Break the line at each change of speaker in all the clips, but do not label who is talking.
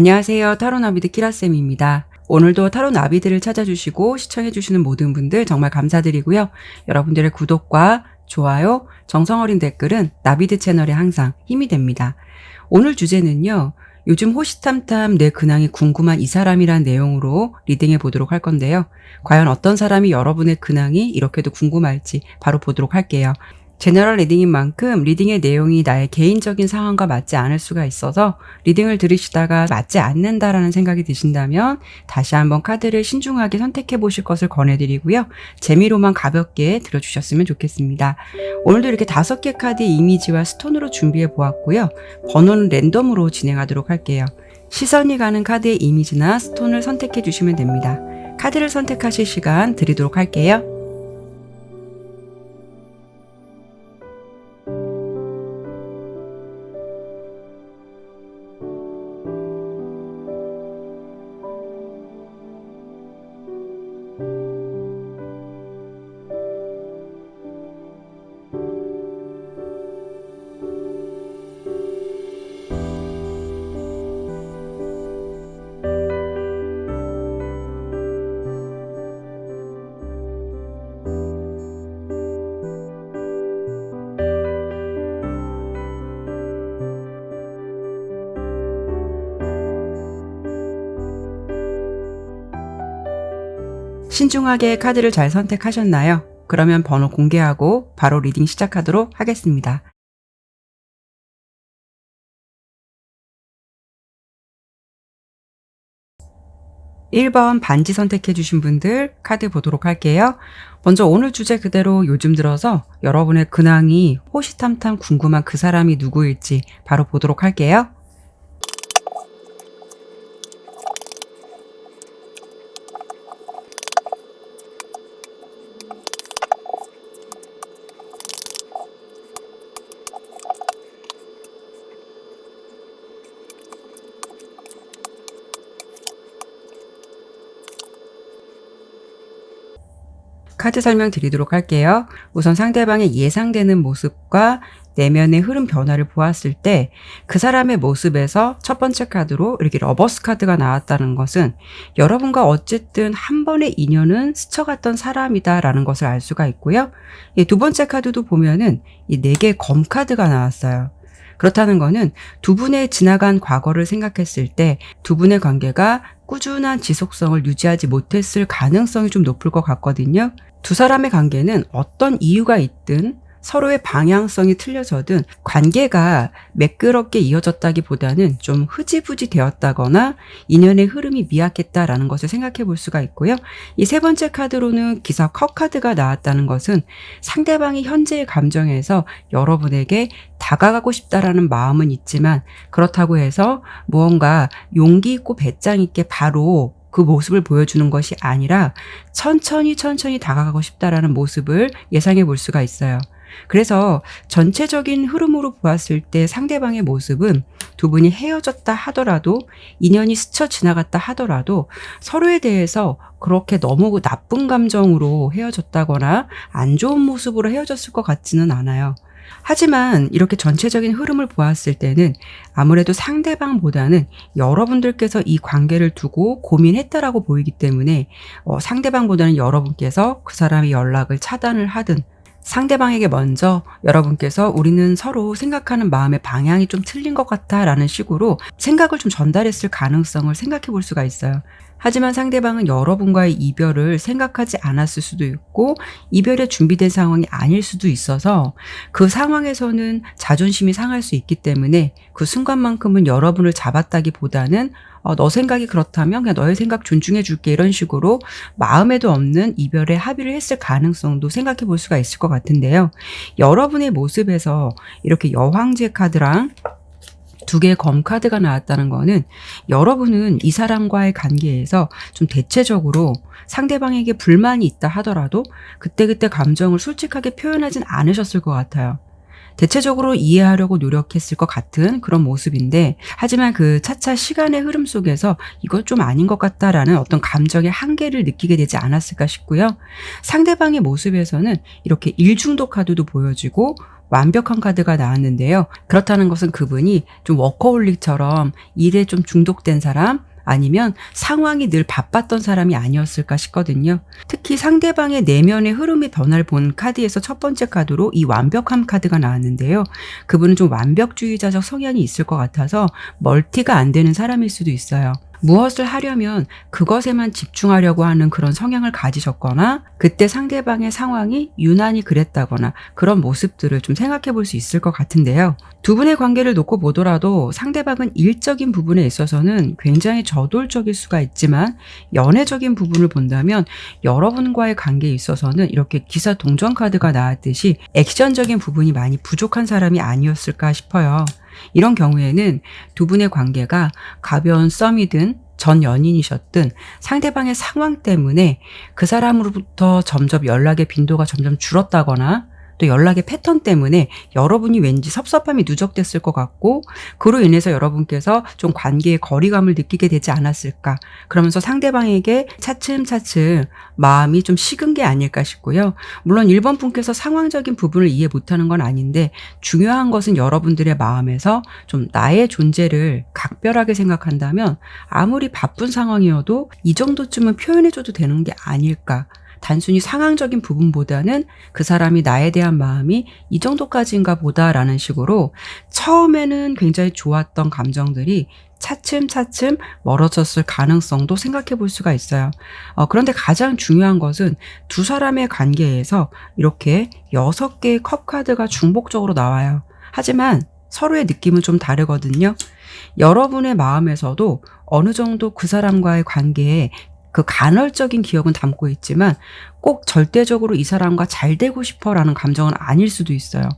안녕하세요. 타로나비드 키라쌤입니다. 오늘도 타로나비드를 찾아주시고 시청해주시는 모든 분들 정말 감사드리고요. 여러분들의 구독과 좋아요, 정성어린 댓글은 나비드 채널에 항상 힘이 됩니다. 오늘 주제는요. 요즘 호시탐탐 내 근황이 궁금한 이 사람이란 내용으로 리딩해 보도록 할 건데요. 과연 어떤 사람이 여러분의 근황이 이렇게도 궁금할지 바로 보도록 할게요. 제너럴 리딩인 만큼 리딩의 내용이 나의 개인적인 상황과 맞지 않을 수가 있어서 리딩을 들으시다가 맞지 않는다라는 생각이 드신다면 다시 한번 카드를 신중하게 선택해 보실 것을 권해드리고요. 재미로만 가볍게 들어주셨으면 좋겠습니다. 오늘도 이렇게 5개 카드의 이미지와 스톤으로 준비해 보았고요. 번호는 랜덤으로 진행하도록 할게요. 시선이 가는 카드의 이미지나 스톤을 선택해 주시면 됩니다. 카드를 선택하실 시간 드리도록 할게요. 신중하게 카드를 잘 선택하셨나요? 그러면 번호 공개하고 바로 리딩 시작하도록 하겠습니다. 1번 반지 선택해 주신 분들 카드 보도록 할게요. 먼저 오늘 주제 그대로 요즘 들어서 여러분의 근황이 호시탐탐 궁금한 그 사람이 누구일지 바로 보도록 할게요. 카드 설명 드리도록 할게요. 우선 상대방의 예상되는 모습과 내면의 흐름 변화를 보았을 때 그 사람의 모습에서 첫 번째 카드로 이렇게 러버스 카드가 나왔다는 것은 여러분과 어쨌든 한 번의 인연은 스쳐갔던 사람이다라는 것을 알 수가 있고요. 두 번째 카드도 보면은 이 4개의 검 카드가 나왔어요. 그렇다는 거는 두 분의 지나간 과거를 생각했을 때 두 분의 관계가 꾸준한 지속성을 유지하지 못했을 가능성이 좀 높을 것 같거든요. 두 사람의 관계는 어떤 이유가 있든 서로의 방향성이 틀려져든 관계가 매끄럽게 이어졌다기보다는 좀 흐지부지 되었다거나 인연의 흐름이 미약했다라는 것을 생각해 볼 수가 있고요. 이 세 번째 카드로는 기사 컵 카드가 나왔다는 것은 상대방이 현재의 감정에서 여러분에게 다가가고 싶다라는 마음은 있지만 그렇다고 해서 무언가 용기 있고 배짱 있게 바로 그 모습을 보여주는 것이 아니라 천천히 다가가고 싶다라는 모습을 예상해 볼 수가 있어요. 그래서 전체적인 흐름으로 보았을 때 상대방의 모습은 두 분이 헤어졌다 하더라도 인연이 스쳐 지나갔다 하더라도 서로에 대해서 그렇게 너무 나쁜 감정으로 헤어졌다거나 안 좋은 모습으로 헤어졌을 것 같지는 않아요. 하지만 이렇게 전체적인 흐름을 보았을 때는 아무래도 상대방보다는 여러분들께서 이 관계를 두고 고민했다라고 보이기 때문에 상대방보다는 여러분께서 그 사람의 연락을 차단을 하든 상대방에게 먼저 여러분께서 우리는 서로 생각하는 마음의 방향이 좀 틀린 것 같아 라는 식으로 생각을 좀 전달했을 가능성을 생각해 볼 수가 있어요. 하지만 상대방은 여러분과의 이별을 생각하지 않았을 수도 있고 이별에 준비된 상황이 아닐 수도 있어서 그 상황에서는 자존심이 상할 수 있기 때문에 그 순간만큼은 여러분을 잡았다기보다는 너 생각이 그렇다면 그냥 너의 생각 존중해 줄게 이런 식으로 마음에도 없는 이별에 합의를 했을 가능성도 생각해 볼 수가 있을 것 같은데요. 여러분의 모습에서 이렇게 여황제 카드랑 2개의 검 카드가 나왔다는 거는 여러분은 이 사람과의 관계에서 좀 대체적으로 상대방에게 불만이 있다 하더라도 그때그때 감정을 솔직하게 표현하진 않으셨을 것 같아요. 대체적으로 이해하려고 노력했을 것 같은 그런 모습인데 하지만 그 차차 시간의 흐름 속에서 이건 좀 아닌 것 같다라는 어떤 감정의 한계를 느끼게 되지 않았을까 싶고요. 상대방의 모습에서는 이렇게 일중독 카드도 보여지고 완벽한 카드가 나왔는데요. 그렇다는 것은 그분이 좀 워커홀릭처럼 일에 좀 중독된 사람, 아니면 상황이 늘 바빴던 사람이 아니었을까 싶거든요. 특히 상대방의 내면의 흐름의 변화를 본 카드에서 첫 번째 카드로 이 완벽함 카드가 나왔는데요. 그분은 좀 완벽주의자적 성향이 있을 것 같아서 멀티가 안 되는 사람일 수도 있어요. 무엇을 하려면 그것에만 집중하려고 하는 그런 성향을 가지셨거나 그때 상대방의 상황이 유난히 그랬다거나 그런 모습들을 좀 생각해 볼 수 있을 것 같은데요. 두 분의 관계를 놓고 보더라도 상대방은 일적인 부분에 있어서는 굉장히 저돌적일 수가 있지만 연애적인 부분을 본다면 여러분과의 관계에 있어서는 이렇게 기사 동전 카드가 나왔듯이 액션적인 부분이 많이 부족한 사람이 아니었을까 싶어요. 이런 경우에는 두 분의 관계가 가벼운 썸이든 전 연인이셨든 상대방의 상황 때문에 그 사람으로부터 점점 연락의 빈도가 점점 줄었다거나 또 연락의 패턴 때문에 여러분이 왠지 섭섭함이 누적됐을 것 같고 그로 인해서 여러분께서 좀 관계의 거리감을 느끼게 되지 않았을까. 그러면서 상대방에게 차츰차츰 마음이 좀 식은 게 아닐까 싶고요. 물론 1번 분께서 상황적인 부분을 이해 못하는 건 아닌데 중요한 것은 여러분들의 마음에서 좀 나의 존재를 각별하게 생각한다면 아무리 바쁜 상황이어도 이 정도쯤은 표현해줘도 되는 게 아닐까. 단순히 상황적인 부분보다는 그 사람이 나에 대한 마음이 이 정도까지인가 보다라는 식으로 처음에는 굉장히 좋았던 감정들이 차츰차츰 멀어졌을 가능성도 생각해 볼 수가 있어요. 그런데 가장 중요한 것은 두 사람의 관계에서 이렇게 6개의 컵 카드가 중복적으로 나와요. 하지만 서로의 느낌은 좀 다르거든요. 여러분의 마음에서도 어느 정도 그 사람과의 관계에 그 간헐적인 기억은 담고 있지만 꼭 절대적으로 이 사람과 잘 되고 싶어라는 감정은 아닐 수도 있어요.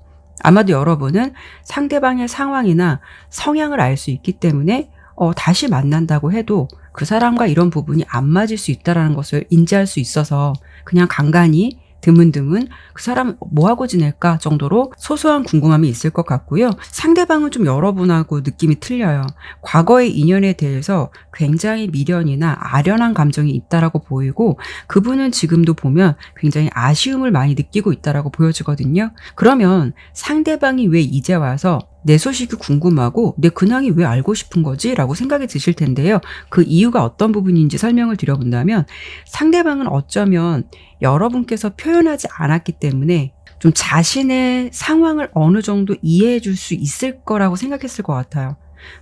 아마도 여러분은 상대방의 상황이나 성향을 알 수 있기 때문에 다시 만난다고 해도 그 사람과 이런 부분이 안 맞을 수 있다는 것을 인지할 수 있어서 그냥 간간히 드문드문 그 사람 뭐하고 지낼까 정도로 소소한 궁금함이 있을 것 같고요. 상대방은 좀 여러분하고 느낌이 틀려요. 과거의 인연에 대해서 굉장히 미련이나 아련한 감정이 있다라고 보이고 그분은 지금도 보면 굉장히 아쉬움을 많이 느끼고 있다라고 보여지거든요. 그러면 상대방이 왜 이제 와서 내 소식이 궁금하고 내 근황이 왜 알고 싶은 거지? 라고 생각이 드실 텐데요. 그 이유가 어떤 부분인지 설명을 드려본다면 상대방은 어쩌면 여러분께서 표현하지 않았기 때문에 좀 자신의 상황을 어느 정도 이해해 줄 수 있을 거라고 생각했을 것 같아요.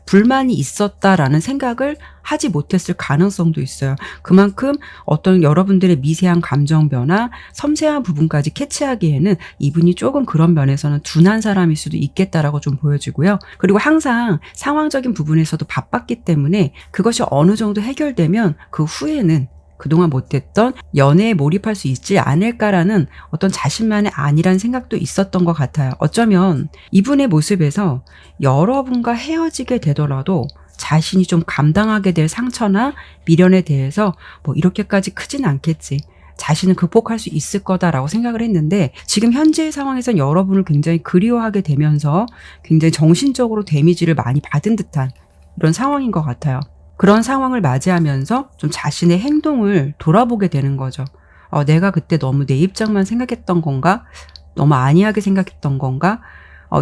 불만이 있었다라는 생각을 하지 못했을 가능성도 있어요. 그만큼 어떤 여러분들의 미세한 감정 변화, 섬세한 부분까지 캐치하기에는 이분이 조금 그런 면에서는 둔한 사람일 수도 있겠다라고 좀 보여지고요. 그리고 항상 상황적인 부분에서도 바빴기 때문에 그것이 어느 정도 해결되면 그 후에는 그동안 못했던 연애에 몰입할 수 있지 않을까라는 어떤 자신만의 안일한 생각도 있었던 것 같아요. 어쩌면 이분의 모습에서 여러분과 헤어지게 되더라도 자신이 좀 감당하게 될 상처나 미련에 대해서 뭐 이렇게까지 크진 않겠지. 자신은 극복할 수 있을 거다라고 생각을 했는데 지금 현재의 상황에선 여러분을 굉장히 그리워하게 되면서 굉장히 정신적으로 데미지를 많이 받은 듯한 이런 상황인 것 같아요. 그런 상황을 맞이하면서 좀 자신의 행동을 돌아보게 되는 거죠. 내가 그때 너무 내 입장만 생각했던 건가? 너무 안이하게 생각했던 건가?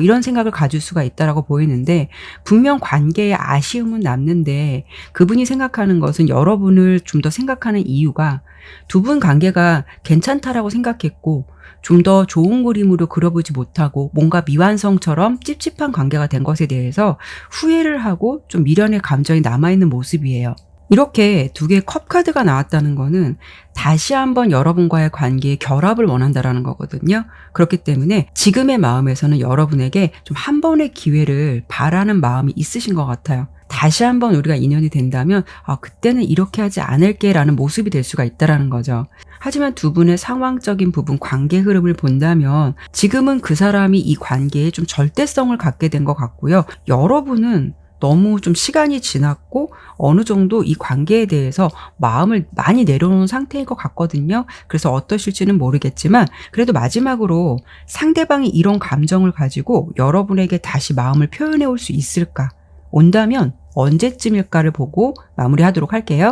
이런 생각을 가질 수가 있다라고 보이는데 분명 관계에 아쉬움은 남는데 그분이 생각하는 것은 여러분을 좀 더 생각하는 이유가 두 분 관계가 괜찮다라고 생각했고 좀 더 좋은 그림으로 그려보지 못하고 뭔가 미완성처럼 찝찝한 관계가 된 것에 대해서 후회를 하고 좀 미련의 감정이 남아있는 모습이에요. 이렇게 2개의 컵 카드가 나왔다는 거는 다시 한번 여러분과의 관계에 결합을 원한다라는 거거든요. 그렇기 때문에 지금의 마음에서는 여러분에게 좀 한 번의 기회를 바라는 마음이 있으신 것 같아요. 다시 한번 우리가 인연이 된다면 그때는 이렇게 하지 않을게 라는 모습이 될 수가 있다라는 거죠. 하지만 두 분의 상황적인 부분, 관계 흐름을 본다면 지금은 그 사람이 이 관계에 좀 절대성을 갖게 된 것 같고요. 여러분은 너무 좀 시간이 지났고 어느 정도 이 관계에 대해서 마음을 많이 내려놓은 상태인 것 같거든요. 그래서 어떠실지는 모르겠지만 그래도 마지막으로 상대방이 이런 감정을 가지고 여러분에게 다시 마음을 표현해 올 수 있을까? 온다면 언제쯤일까를 보고 마무리하도록 할게요.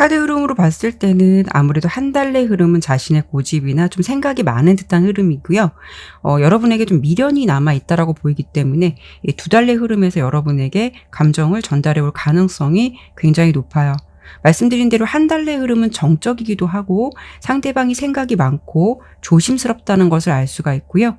카드 흐름으로 봤을 때는 아무래도 한 달의 흐름은 자신의 고집이나 좀 생각이 많은 듯한 흐름이고요. 여러분에게 좀 미련이 남아있다라고 보이기 때문에 이 두 달의 흐름에서 여러분에게 감정을 전달해 올 가능성이 굉장히 높아요. 말씀드린 대로 한 달의 흐름은 정적이기도 하고 상대방이 생각이 많고 조심스럽다는 것을 알 수가 있고요.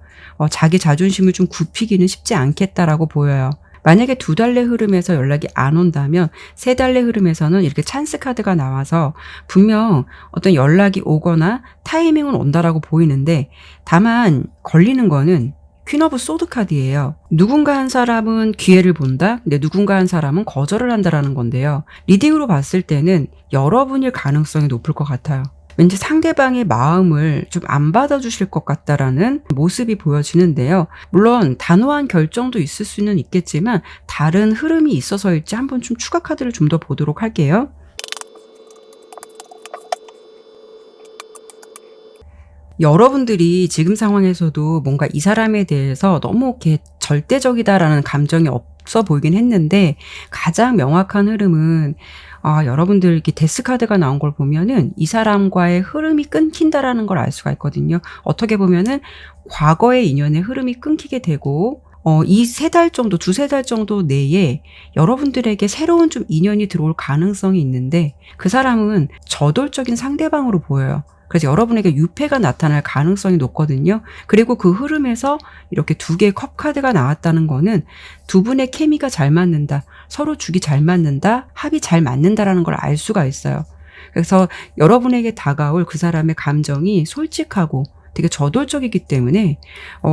자기 자존심을 좀 굽히기는 쉽지 않겠다라고 보여요. 만약에 두 달의 흐름에서 연락이 안 온다면 세 달의 흐름에서는 이렇게 찬스 카드가 나와서 분명 어떤 연락이 오거나 타이밍은 온다라고 보이는데, 다만 걸리는 거는 퀸 오브 소드 카드예요. 누군가 한 사람은 기회를 본다, 근데 누군가 한 사람은 거절을 한다라는 건데요. 리딩으로 봤을 때는 여러분일 가능성이 높을 것 같아요. 왠지 상대방의 마음을 좀 안 받아주실 것 같다라는 모습이 보여지는데요. 물론 단호한 결정도 있을 수는 있겠지만 다른 흐름이 있어서일지 한번 좀 추가 카드를 좀 더 보도록 할게요. 여러분들이 지금 상황에서도 뭔가 이 사람에 대해서 너무 이렇게 절대적이다라는 감정이 없어 보이긴 했는데, 가장 명확한 흐름은 여러분들 이렇게 데스 카드가 나온 걸 보면은 이 사람과의 흐름이 끊긴다라는 걸 알 수가 있거든요. 어떻게 보면은 과거의 인연의 흐름이 끊기게 되고, 이 세 달 정도, 두세 달 정도 내에 여러분들에게 새로운 좀 인연이 들어올 가능성이 있는데, 그 사람은 저돌적인 상대방으로 보여요. 그래서 여러분에게 유패가 나타날 가능성이 높거든요. 그리고 그 흐름에서 이렇게 두 개의 컵 카드가 나왔다는 거는 두 분의 케미가 잘 맞는다, 서로 죽이 잘 맞는다, 합이 잘 맞는다라는 걸 알 수가 있어요. 그래서 여러분에게 다가올 그 사람의 감정이 솔직하고 되게 저돌적이기 때문에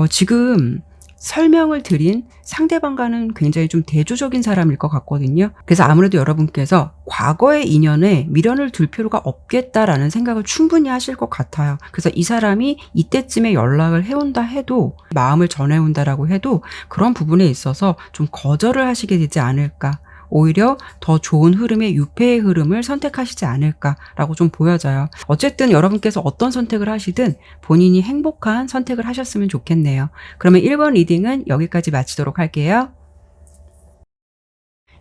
지금 설명을 드린 상대방과는 굉장히 좀 대조적인 사람일 것 같거든요. 그래서 아무래도 여러분께서 과거의 인연에 미련을 둘 필요가 없겠다라는 생각을 충분히 하실 것 같아요. 그래서 이 사람이 이때쯤에 연락을 해온다 해도, 마음을 전해온다라고 해도 그런 부분에 있어서 좀 거절을 하시게 되지 않을까, 오히려 더 좋은 흐름의 유패의 흐름을 선택하시지 않을까라고 좀 보여져요. 어쨌든 여러분께서 어떤 선택을 하시든 본인이 행복한 선택을 하셨으면 좋겠네요. 그러면 1번 리딩은 여기까지 마치도록 할게요.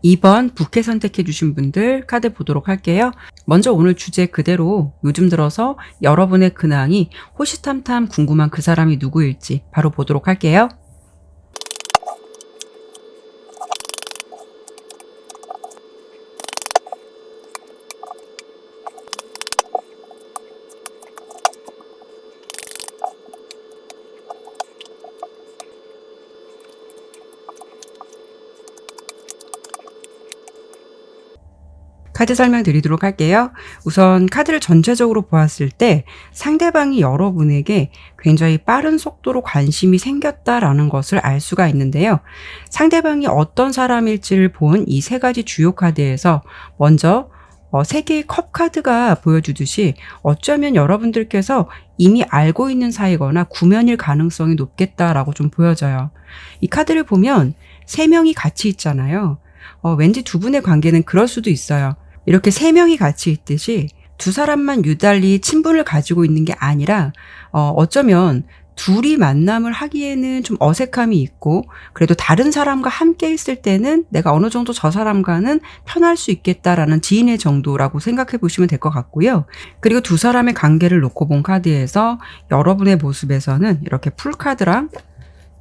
2번 부캐 선택해 주신 분들 카드 보도록 할게요. 먼저 오늘 주제 그대로 요즘 들어서 여러분의 근황이 호시탐탐 궁금한 그 사람이 누구일지 바로 보도록 할게요. 카드 설명드리도록 할게요. 우선 카드를 전체적으로 보았을 때 상대방이 여러분에게 굉장히 빠른 속도로 관심이 생겼다라는 것을 알 수가 있는데요. 상대방이 어떤 사람일지를 본 이 세 가지 주요 카드에서 먼저 세 개의 컵 카드가 보여주듯이 어쩌면 여러분들께서 이미 알고 있는 사이거나 구면일 가능성이 높겠다라고 좀 보여져요. 이 카드를 보면 세 명이 같이 있잖아요. 왠지 두 분의 관계는 그럴 수도 있어요. 이렇게 세 명이 같이 있듯이 두 사람만 유달리 친분을 가지고 있는 게 아니라 어쩌면 둘이 만남을 하기에는 좀 어색함이 있고, 그래도 다른 사람과 함께 있을 때는 내가 어느 정도 저 사람과는 편할 수 있겠다라는 지인의 정도라고 생각해 보시면 될 것 같고요. 그리고 두 사람의 관계를 놓고 본 카드에서 여러분의 모습에서는 이렇게 풀카드랑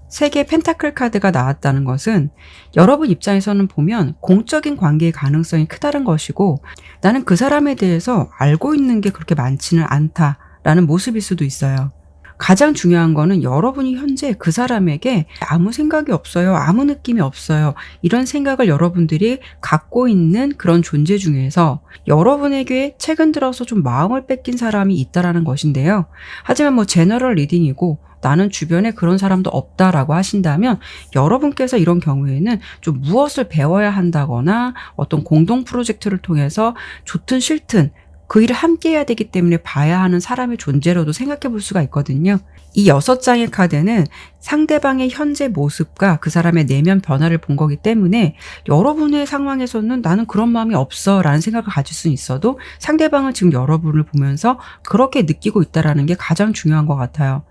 세 개의 펜타클 카드가 나왔다는 것은 여러분 입장에서는 보면 공적인 관계의 가능성이 크다는 것이고, 나는 그 사람에 대해서 알고 있는 게 그렇게 많지는 않다라는 모습일 수도 있어요. 가장 중요한 거는 여러분이 현재 그 사람에게 아무 생각이 없어요, 아무 느낌이 없어요, 이런 생각을 여러분들이 갖고 있는 그런 존재 중에서 여러분에게 최근 들어서 좀 마음을 뺏긴 사람이 있다라는 것인데요. 하지만 제너럴 리딩이고 나는 주변에 그런 사람도 없다라고 하신다면, 여러분께서 이런 경우에는 좀 무엇을 배워야 한다거나 어떤 공동 프로젝트를 통해서 좋든 싫든 그 일을 함께 해야 되기 때문에 봐야 하는 사람의 존재로도 생각해 볼 수가 있거든요. 이 6장의 카드는 상대방의 현재 모습과 그 사람의 내면 변화를 본 거기 때문에 여러분의 상황에서는 나는 그런 마음이 없어 라는 생각을 가질 수는 있어도 상대방은 지금 여러분을 보면서 그렇게 느끼고 있다는 게 가장 중요한 것 같아요.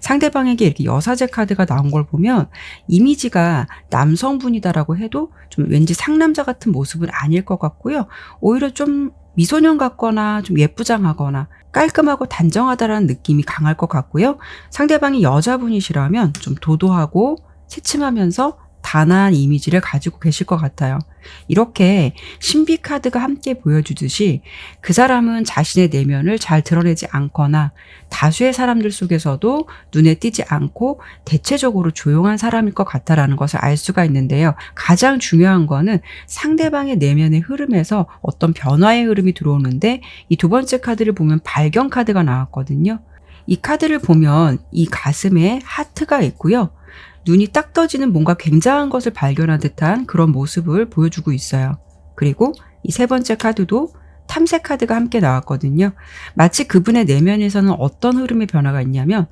상대방에게 이렇게 여사제 카드가 나온 걸 보면 이미지가 남성분이다라고 해도 좀 왠지 상남자 같은 모습은 아닐 것 같고요. 오히려 좀 미소년 같거나 좀 예쁘장하거나 깔끔하고 단정하다라는 느낌이 강할 것 같고요. 상대방이 여자분이시라면 좀 도도하고 새침하면서 단아한 이미지를 가지고 계실 것 같아요. 이렇게 신비 카드가 함께 보여주듯이 그 사람은 자신의 내면을 잘 드러내지 않거나 다수의 사람들 속에서도 눈에 띄지 않고 대체적으로 조용한 사람일 것 같다라는 것을 알 수가 있는데요. 가장 중요한 거는 상대방의 내면의 흐름에서 어떤 변화의 흐름이 들어오는데, 이 두 번째 카드를 보면 발견 카드가 나왔거든요. 이 카드를 보면 이 가슴에 하트가 있고요. 눈이 딱 떠지는 뭔가 굉장한 것을 발견한 듯한 그런 모습을 보여주고 있어요. 그리고 이 세 번째 카드도 탐색 카드가 함께 나왔거든요. 마치 그분의 내면에서는 어떤 흐름의 변화가 있냐면,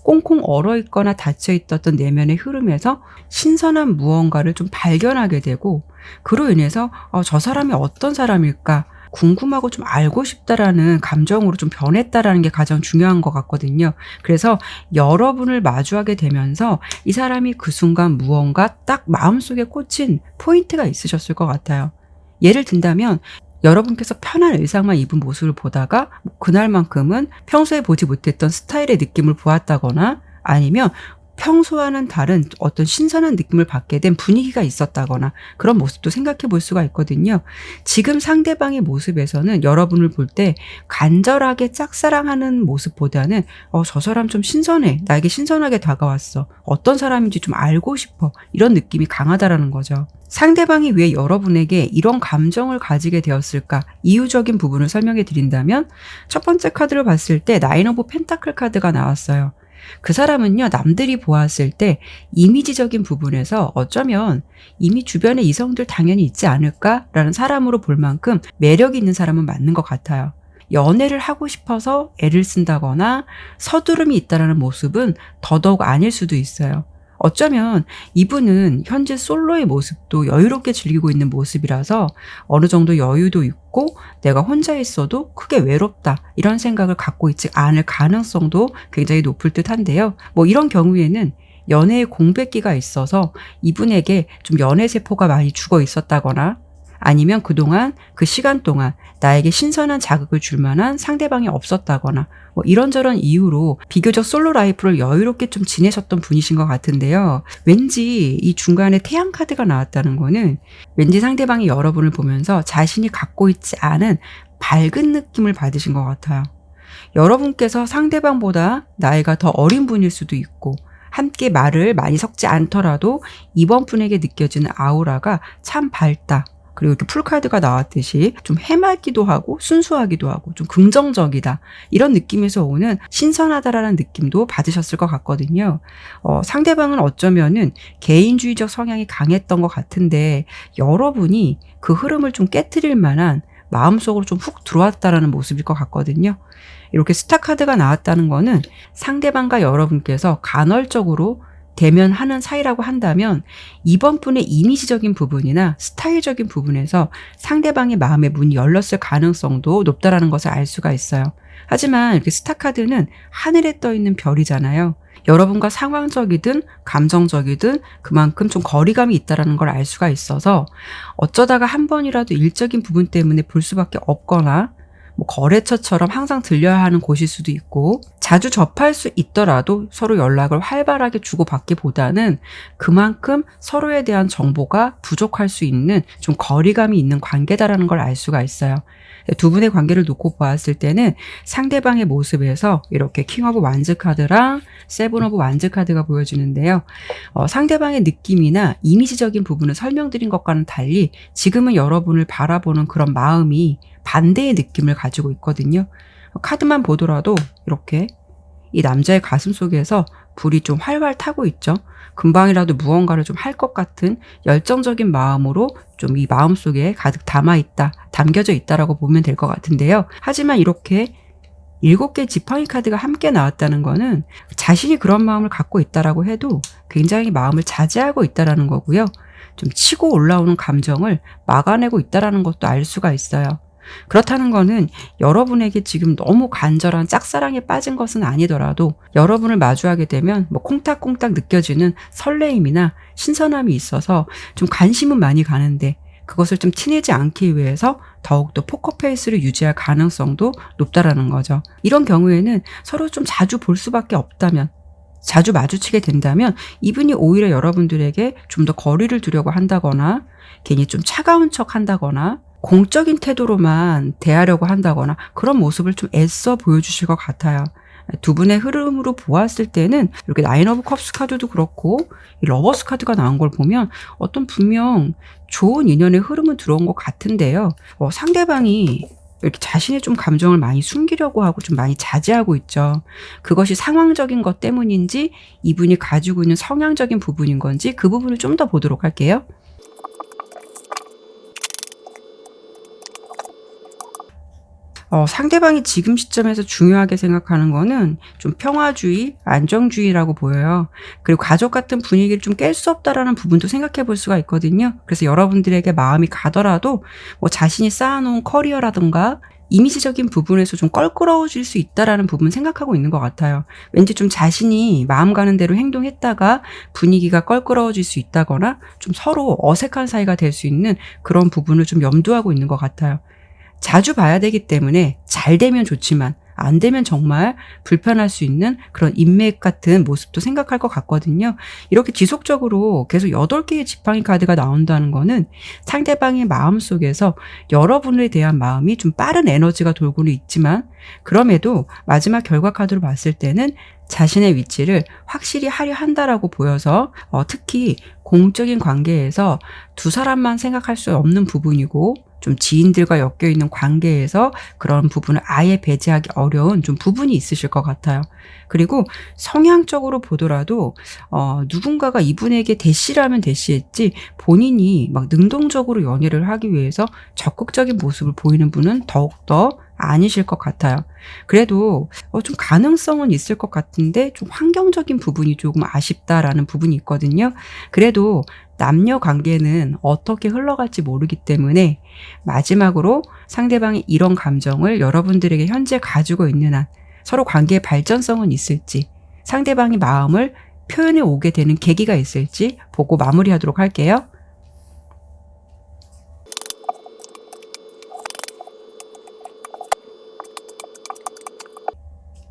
꽁꽁 얼어있거나 닫혀있던 내면의 흐름에서 신선한 무언가를 좀 발견하게 되고, 그로 인해서 저 사람이 어떤 사람일까 궁금하고 좀 알고 싶다라는 감정으로 좀 변했다라는 게 가장 중요한 것 같거든요. 그래서 여러분을 마주하게 되면서 이 사람이 그 순간 무언가 딱 마음속에 꽂힌 포인트가 있으셨을 것 같아요. 예를 든다면 여러분께서 편한 의상만 입은 모습을 보다가 그날만큼은 평소에 보지 못했던 스타일의 느낌을 보았다거나, 아니면 평소와는 다른 어떤 신선한 느낌을 받게 된 분위기가 있었다거나, 그런 모습도 생각해 볼 수가 있거든요. 지금 상대방의 모습에서는 여러분을 볼 때 간절하게 짝사랑하는 모습보다는 저 사람 좀 신선해, 나에게 신선하게 다가왔어, 어떤 사람인지 좀 알고 싶어, 이런 느낌이 강하다라는 거죠. 상대방이 왜 여러분에게 이런 감정을 가지게 되었을까, 이유적인 부분을 설명해 드린다면, 첫 번째 카드를 봤을 때 나인 오브 펜타클 카드가 나왔어요. 그 사람은요, 남들이 보았을 때 이미지적인 부분에서 어쩌면 이미 주변에 이성들 당연히 있지 않을까라는 사람으로 볼 만큼 매력이 있는 사람은 맞는 것 같아요. 연애를 하고 싶어서 애를 쓴다거나 서두름이 있다는 모습은 더더욱 아닐 수도 있어요. 어쩌면 이분은 현재 솔로의 모습도 여유롭게 즐기고 있는 모습이라서 어느 정도 여유도 있고 내가 혼자 있어도 크게 외롭다, 이런 생각을 갖고 있지 않을 가능성도 굉장히 높을 듯 한데요. 이런 경우에는 연애의 공백기가 있어서 이분에게 좀 연애 세포가 많이 죽어 있었다거나, 아니면 그동안 그 시간 동안 나에게 신선한 자극을 줄 만한 상대방이 없었다거나, 이런저런 이유로 비교적 솔로 라이프를 여유롭게 좀 지내셨던 분이신 것 같은데요. 왠지 이 중간에 태양 카드가 나왔다는 거는 왠지 상대방이 여러분을 보면서 자신이 갖고 있지 않은 밝은 느낌을 받으신 것 같아요. 여러분께서 상대방보다 나이가 더 어린 분일 수도 있고, 함께 말을 많이 섞지 않더라도 이번 분에게 느껴지는 아우라가 참 밝다, 그리고 이렇게 풀카드가 나왔듯이 좀 해맑기도 하고 순수하기도 하고 좀 긍정적이다, 이런 느낌에서 오는 신선하다라는 느낌도 받으셨을 것 같거든요. 상대방은 어쩌면은 개인주의적 성향이 강했던 것 같은데, 여러분이 그 흐름을 좀 깨트릴 만한 마음속으로 좀 훅 들어왔다라는 모습일 것 같거든요. 이렇게 스타 카드가 나왔다는 거는 상대방과 여러분께서 간헐적으로 대면하는 사이라고 한다면, 이번 분의 이미지적인 부분이나 스타일적인 부분에서 상대방의 마음의 문이 열렸을 가능성도 높다라는 것을 알 수가 있어요. 하지만 이렇게 스타 카드는 하늘에 떠 있는 별이잖아요. 여러분과 상황적이든 감정적이든 그만큼 좀 거리감이 있다는 걸 알 수가 있어서 어쩌다가 한 번이라도 일적인 부분 때문에 볼 수밖에 없거나, 거래처처럼 항상 들려야 하는 곳일 수도 있고, 자주 접할 수 있더라도 서로 연락을 활발하게 주고받기보다는 그만큼 서로에 대한 정보가 부족할 수 있는 좀 거리감이 있는 관계다라는 걸 알 수가 있어요. 두 분의 관계를 놓고 보았을 때는 상대방의 모습에서 이렇게 킹 오브 완즈 카드랑 세븐 오브 완즈 카드가 보여지는데요. 상대방의 느낌이나 이미지적인 부분을 설명드린 것과는 달리 지금은 여러분을 바라보는 그런 마음이 반대의 느낌을 가지고 있거든요. 카드만 보더라도 이렇게 이 남자의 가슴 속에서 불이 좀 활활 타고 있죠. 금방이라도 무언가를 좀 할 것 같은 열정적인 마음으로 좀 이 마음 속에 가득 담아있다, 담겨져 있다라고 보면 될 것 같은데요. 하지만 이렇게 7개 지팡이 카드가 함께 나왔다는 거는 자신이 그런 마음을 갖고 있다라고 해도 굉장히 마음을 자제하고 있다라는 거고요. 좀 치고 올라오는 감정을 막아내고 있다라는 것도 알 수가 있어요. 그렇다는 거는 여러분에게 지금 너무 간절한 짝사랑에 빠진 것은 아니더라도 여러분을 마주하게 되면 콩닥콩닥 느껴지는 설레임이나 신선함이 있어서 좀 관심은 많이 가는데 그것을 좀 티내지 않기 위해서 더욱더 포커페이스를 유지할 가능성도 높다라는 거죠. 이런 경우에는 서로 좀 자주 볼 수밖에 없다면, 자주 마주치게 된다면 이분이 오히려 여러분들에게 좀 더 거리를 두려고 한다거나 괜히 좀 차가운 척 한다거나 공적인 태도로만 대하려고 한다거나 그런 모습을 좀 애써 보여주실 것 같아요. 두 분의 흐름으로 보았을 때는 이렇게 나인 오브 컵스 카드도 그렇고 이 러버스 카드가 나온 걸 보면 어떤 분명 좋은 인연의 흐름은 들어온 것 같은데요. 상대방이 이렇게 자신의 좀 감정을 많이 숨기려고 하고 좀 많이 자제하고 있죠. 그것이 상황적인 것 때문인지 이분이 가지고 있는 성향적인 부분인 건지 그 부분을 좀 더 보도록 할게요. 상대방이 지금 시점에서 중요하게 생각하는 거는 좀 평화주의, 안정주의라고 보여요. 그리고 가족 같은 분위기를 좀 깰 수 없다라는 부분도 생각해 볼 수가 있거든요. 그래서 여러분들에게 마음이 가더라도 뭐 자신이 쌓아놓은 커리어라든가 이미지적인 부분에서 좀 껄끄러워질 수 있다라는 부분 생각하고 있는 것 같아요. 왠지 좀 자신이 마음 가는 대로 행동했다가 분위기가 껄끄러워질 수 있다거나 좀 서로 어색한 사이가 될 수 있는 그런 부분을 좀 염두하고 있는 것 같아요. 자주 봐야 되기 때문에 잘 되면 좋지만 안 되면 정말 불편할 수 있는 그런 인맥 같은 모습도 생각할 것 같거든요. 이렇게 지속적으로 계속 8개의 지팡이 카드가 나온다는 거는 상대방의 마음속에서 여러분에 대한 마음이 좀 빠른 에너지가 돌고는 있지만 그럼에도 마지막 결과 카드로 봤을 때는 자신의 위치를 확실히 하려 한다라고 보여서 특히 공적인 관계에서 두 사람만 생각할 수 없는 부분이고 좀 지인들과 엮여 있는 관계에서 그런 부분을 아예 배제하기 어려운 좀 부분이 있으실 것 같아요. 그리고 성향적으로 보더라도 누군가가 이분에게 대시라면 대시했지 본인이 막 능동적으로 연애를 하기 위해서 적극적인 모습을 보이는 분은 더욱더 아니실 것 같아요. 그래도 좀 가능성은 있을 것 같은데 좀 환경적인 부분이 조금 아쉽다라는 부분이 있거든요. 그래도 남녀 관계는 어떻게 흘러갈지 모르기 때문에 마지막으로 상대방이 이런 감정을 여러분들에게 현재 가지고 있는 한 서로 관계의 발전성은 있을지 상대방이 마음을 표현해 오게 되는 계기가 있을지 보고 마무리하도록 할게요.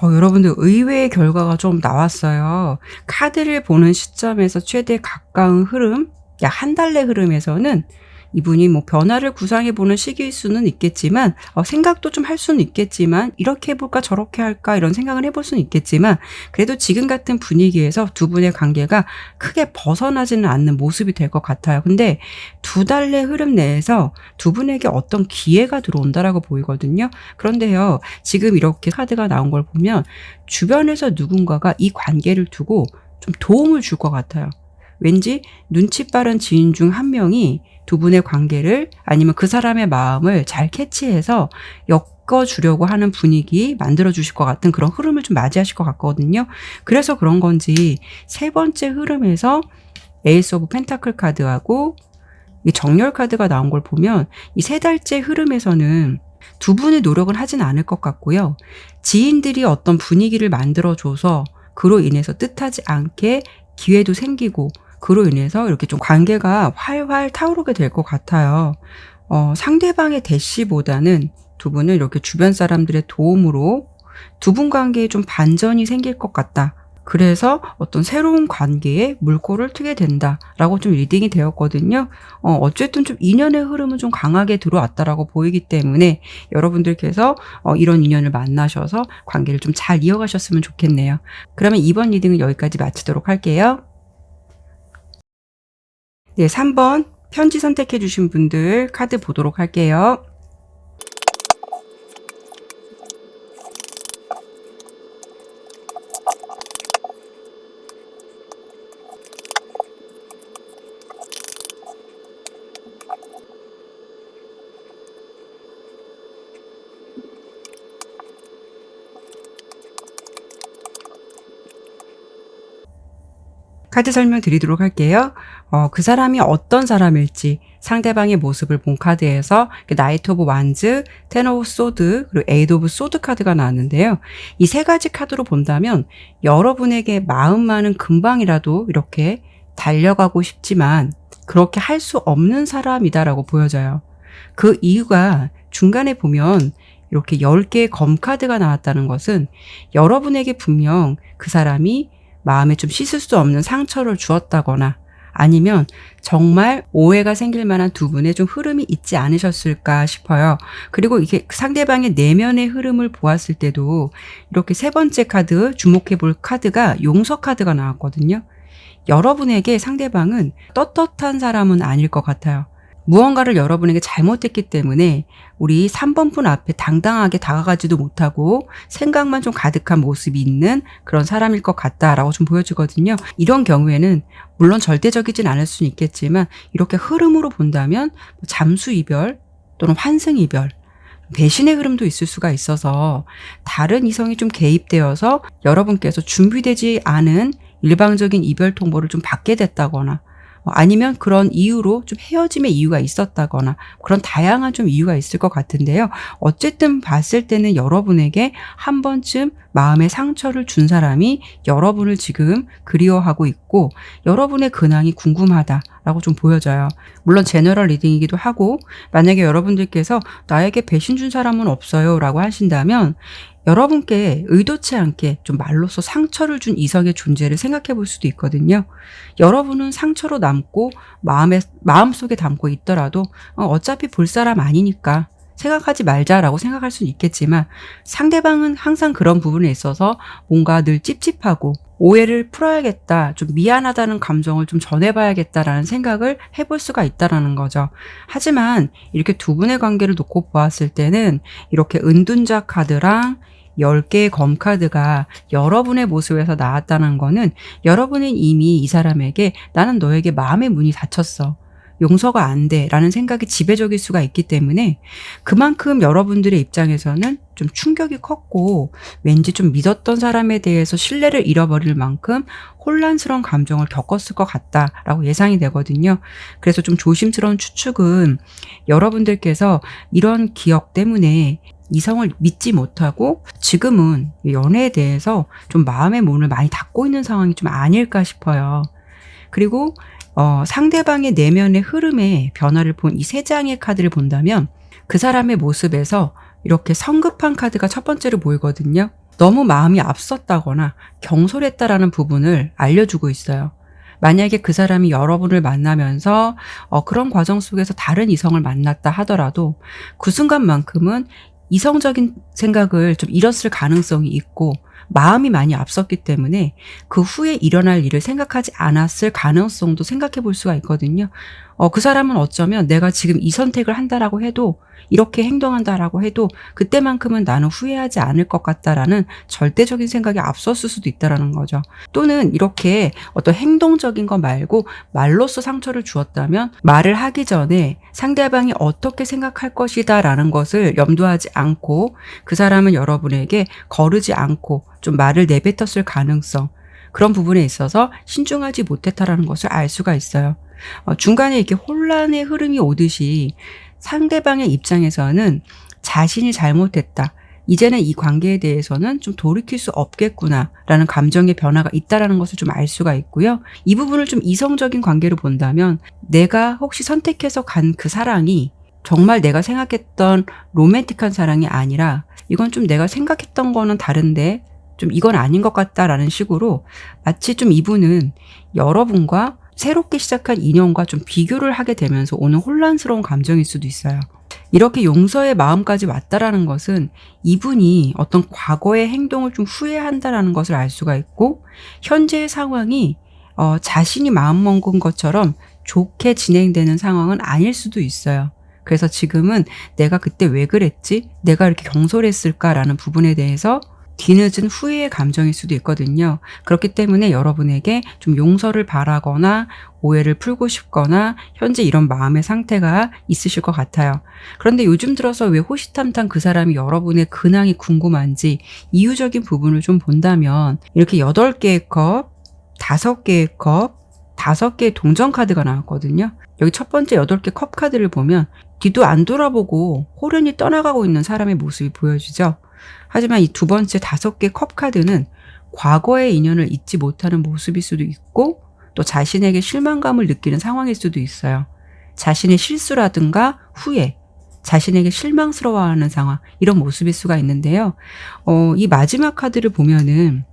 여러분들 의외의 결과가 좀 나왔어요. 카드를 보는 시점에서 최대 가까운 흐름, 약 한 달 내 흐름에서는 이분이 뭐 변화를 구상해 보는 시기일 수는 있겠지만 생각도 좀 할 수는 있겠지만 이렇게 해볼까 저렇게 할까 이런 생각을 해볼 수는 있겠지만 그래도 지금 같은 분위기에서 두 분의 관계가 크게 벗어나지는 않는 모습이 될 것 같아요. 근데 두 달 내 흐름 내에서 두 분에게 어떤 기회가 들어온다라고 보이거든요. 그런데요, 지금 이렇게 카드가 나온 걸 보면 주변에서 누군가가 이 관계를 두고 좀 도움을 줄 것 같아요. 왠지 눈치 빠른 지인 중 한 명이 두 분의 관계를 아니면 그 사람의 마음을 잘 캐치해서 엮어주려고 하는 분위기 만들어주실 것 같은 그런 흐름을 좀 맞이하실 것 같거든요. 그래서 그런 건지 세 번째 흐름에서 에이스 오브 펜타클 카드하고 이 정렬 카드가 나온 걸 보면 이 세 달째 흐름에서는 두 분의 노력은 하진 않을 것 같고요. 지인들이 어떤 분위기를 만들어줘서 그로 인해서 뜻하지 않게 기회도 생기고 그로 인해서 이렇게 좀 관계가 활활 타오르게 될 것 같아요. 상대방의 대시보다는 두 분은 이렇게 주변 사람들의 도움으로 두 분 관계에 좀 반전이 생길 것 같다. 그래서 어떤 새로운 관계에 물꼬를 트게 된다라고 좀 리딩이 되었거든요. 어쨌든 좀 인연의 흐름은 좀 강하게 들어왔다라고 보이기 때문에 여러분들께서 이런 인연을 만나셔서 관계를 좀 잘 이어가셨으면 좋겠네요. 그러면 이번 리딩은 여기까지 마치도록 할게요. 네, 3번 편지 선택해 주신 분들 카드 보도록 할게요. 카드 설명 드리도록 할게요. 그 사람이 어떤 사람일지 상대방의 모습을 본 카드에서 나이트 오브 완즈, 텐 오브 소드, 그리고 에이드 오브 소드 카드가 나왔는데요. 이 세 가지 카드로 본다면 여러분에게 마음만은 금방이라도 이렇게 달려가고 싶지만 그렇게 할 수 없는 사람이다라고 보여져요. 그 이유가 중간에 보면 이렇게 10개의 검카드가 나왔다는 것은 여러분에게 분명 그 사람이 마음에 좀 씻을 수 없는 상처를 주었다거나 아니면 정말 오해가 생길 만한 두 분의 좀 흐름이 있지 않으셨을까 싶어요. 그리고 이게 상대방의 내면의 흐름을 보았을 때도 이렇게 세 번째 카드, 주목해 볼 카드가 용서 카드가 나왔거든요. 여러분에게 상대방은 떳떳한 사람은 아닐 것 같아요. 무언가를 여러분에게 잘못했기 때문에 우리 3번 분 앞에 당당하게 다가가지도 못하고 생각만 좀 가득한 모습이 있는 그런 사람일 것 같다라고 좀 보여지거든요. 이런 경우에는 물론 절대적이진 않을 수는 있겠지만 이렇게 흐름으로 본다면 잠수 이별 또는 환승 이별, 배신의 흐름도 있을 수가 있어서 다른 이성이 좀 개입되어서 여러분께서 준비되지 않은 일방적인 이별 통보를 좀 받게 됐다거나 아니면 그런 이유로 좀 헤어짐의 이유가 있었다거나 그런 다양한 좀 이유가 있을 것 같은데요. 어쨌든 봤을 때는 여러분에게 한 번쯤 마음의 상처를 준 사람이 여러분을 지금 그리워하고 있고 여러분의 근황이 궁금하다라고 좀 보여져요. 물론 제너럴 리딩이기도 하고 만약에 여러분들께서 나에게 배신 준 사람은 없어요 라고 하신다면 여러분께 의도치 않게 좀 말로써 상처를 준 이성의 존재를 생각해 볼 수도 있거든요. 여러분은 상처로 남고 마음속에 담고 있더라도 어차피 볼 사람 아니니까 생각하지 말자라고 생각할 수는 있겠지만 상대방은 항상 그런 부분에 있어서 뭔가 늘 찝찝하고 오해를 풀어야겠다, 좀 미안하다는 감정을 좀 전해봐야겠다라는 생각을 해볼 수가 있다라는 거죠. 하지만 이렇게 두 분의 관계를 놓고 보았을 때는 이렇게 은둔자 카드랑 10개의 검카드가 여러분의 모습에서 나왔다는 거는 여러분은 이미 이 사람에게 나는 너에게 마음의 문이 닫혔어. 용서가 안 돼 라는 생각이 지배적일 수가 있기 때문에 그만큼 여러분들의 입장에서는 좀 충격이 컸고 왠지 좀 믿었던 사람에 대해서 신뢰를 잃어버릴 만큼 혼란스러운 감정을 겪었을 것 같다라고 예상이 되거든요. 그래서 좀 조심스러운 추측은 여러분들께서 이런 기억 때문에 이성을 믿지 못하고 지금은 연애에 대해서 좀 마음의 문을 많이 닫고 있는 상황이 좀 아닐까 싶어요. 그리고 상대방의 내면의 흐름의 변화를 본 이 세 장의 카드를 본다면 그 사람의 모습에서 이렇게 성급한 카드가 첫 번째로 보이거든요. 너무 마음이 앞섰다거나 경솔했다라는 부분을 알려주고 있어요. 만약에 그 사람이 여러분을 만나면서 그런 과정 속에서 다른 이성을 만났다 하더라도 그 순간만큼은 이성적인 생각을 좀 잃었을 가능성이 있고 마음이 많이 앞섰기 때문에 그 후에 일어날 일을 생각하지 않았을 가능성도 생각해 볼 수가 있거든요. 그 사람은 어쩌면 내가 지금 이 선택을 한다라고 해도 이렇게 행동한다라고 해도 그때만큼은 나는 후회하지 않을 것 같다라는 절대적인 생각이 앞섰을 수도 있다라는 거죠. 또는 이렇게 어떤 행동적인 거 말고 말로써 상처를 주었다면 말을 하기 전에 상대방이 어떻게 생각할 것이다라는 것을 염두하지 않고 그 사람은 여러분에게 거르지 않고 좀 말을 내뱉었을 가능성, 그런 부분에 있어서 신중하지 못했다라는 것을 알 수가 있어요. 중간에 이렇게 혼란의 흐름이 오듯이 상대방의 입장에서는 자신이 잘못했다, 이제는 이 관계에 대해서는 좀 돌이킬 수 없겠구나라는 감정의 변화가 있다라는 것을 좀 알 수가 있고요. 이 부분을 좀 이성적인 관계로 본다면 내가 혹시 선택해서 간 그 사랑이 정말 내가 생각했던 로맨틱한 사랑이 아니라 이건 좀 내가 생각했던 거는 다른데 좀 이건 아닌 것 같다라는 식으로 마치 좀 이분은 여러분과 새롭게 시작한 인연과 좀 비교를 하게 되면서 오는 혼란스러운 감정일 수도 있어요. 이렇게 용서의 마음까지 왔다라는 것은 이분이 어떤 과거의 행동을 좀 후회한다라는 것을 알 수가 있고 현재의 상황이 자신이 마음먹은 것처럼 좋게 진행되는 상황은 아닐 수도 있어요. 그래서 지금은 내가 그때 왜 그랬지? 내가 이렇게 경솔했을까라는 부분에 대해서 뒤늦은 후회의 감정일 수도 있거든요. 그렇기 때문에 여러분에게 좀 용서를 바라거나 오해를 풀고 싶거나 현재 이런 마음의 상태가 있으실 것 같아요. 그런데 요즘 들어서 왜 호시탐탐 그 사람이 여러분의 근황이 궁금한지 이유적인 부분을 좀 본다면 이렇게 8개의 컵, 5개의 컵, 5개의 동전 카드가 나왔거든요. 여기 첫 번째 8개 컵 카드를 보면 뒤도 안 돌아보고 호련히 떠나가고 있는 사람의 모습이 보여지죠. 하지만 이 두 번째 5개 컵 카드는 과거의 인연을 잊지 못하는 모습일 수도 있고 또 자신에게 실망감을 느끼는 상황일 수도 있어요. 자신의 실수라든가 후회, 자신에게 실망스러워하는 상황, 이런 모습일 수가 있는데요. 이 마지막 카드를 보면은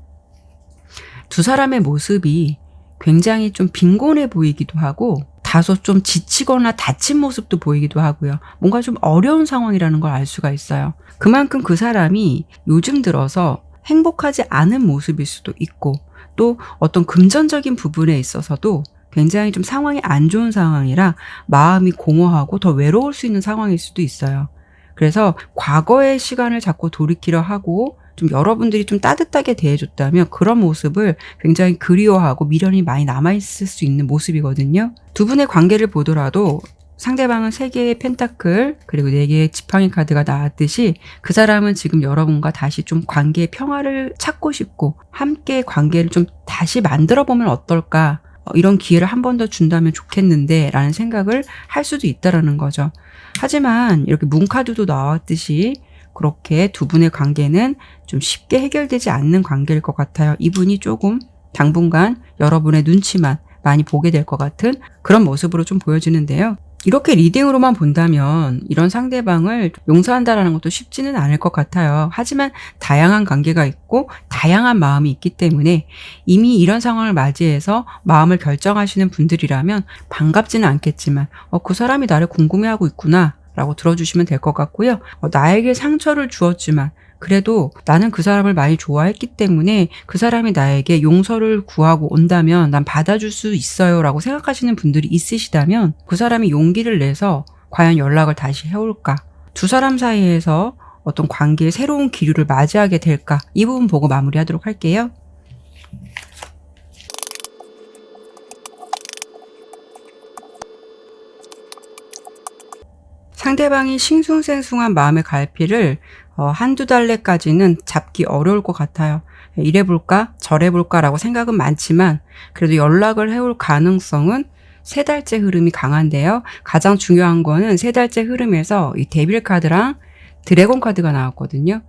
두 사람의 모습이 굉장히 좀 빈곤해 보이기도 하고 다소 좀 지치거나 다친 모습도 보이기도 하고요. 뭔가 좀 어려운 상황이라는 걸 알 수가 있어요. 그만큼 그 사람이 요즘 들어서 행복하지 않은 모습일 수도 있고 또 어떤 금전적인 부분에 있어서도 굉장히 좀 상황이 안 좋은 상황이라 마음이 공허하고 더 외로울 수 있는 상황일 수도 있어요. 그래서 과거의 시간을 자꾸 돌이키려 하고 좀 여러분들이 좀 따뜻하게 대해줬다면 그런 모습을 굉장히 그리워하고 미련이 많이 남아있을 수 있는 모습이거든요. 두 분의 관계를 보더라도 상대방은 3개의 펜타클 그리고 4개의 지팡이 카드가 나왔듯이 그 사람은 지금 여러분과 다시 좀 관계의 평화를 찾고 싶고 함께 관계를 좀 다시 만들어 보면 어떨까, 이런 기회를 한 번 더 준다면 좋겠는데 라는 생각을 할 수도 있다라는 거죠. 하지만 이렇게 문카드도 나왔듯이 그렇게 두 분의 관계는 좀 쉽게 해결되지 않는 관계일 것 같아요. 이분이 조금 당분간 여러분의 눈치만 많이 보게 될 것 같은 그런 모습으로 좀 보여지는데요. 이렇게 리딩으로만 본다면 이런 상대방을 용서한다라는 것도 쉽지는 않을 것 같아요. 하지만 다양한 관계가 있고 다양한 마음이 있기 때문에 이미 이런 상황을 맞이해서 마음을 결정하시는 분들이라면 반갑지는 않겠지만 그 사람이 나를 궁금해하고 있구나 라고 들어주시면 될 것 같고요. 나에게 상처를 주었지만 그래도 나는 그 사람을 많이 좋아했기 때문에 그 사람이 나에게 용서를 구하고 온다면 난 받아줄 수 있어요 라고 생각하시는 분들이 있으시다면 그 사람이 용기를 내서 과연 연락을 다시 해올까, 두 사람 사이에서 어떤 관계의 새로운 기류를 맞이하게 될까, 이 부분 보고 마무리하도록 할게요. 상대방이 싱숭생숭한 마음의 갈피를 한두 달내까지는 잡기 어려울 것 같아요. 이래볼까 저래볼까 라고 생각은 많지만 그래도 연락을 해올 가능성은 3달째 흐름이 강한데요. 가장 중요한 거는 3달째 흐름에서 이 데빌 카드랑 드래곤 카드가 나왔거든요.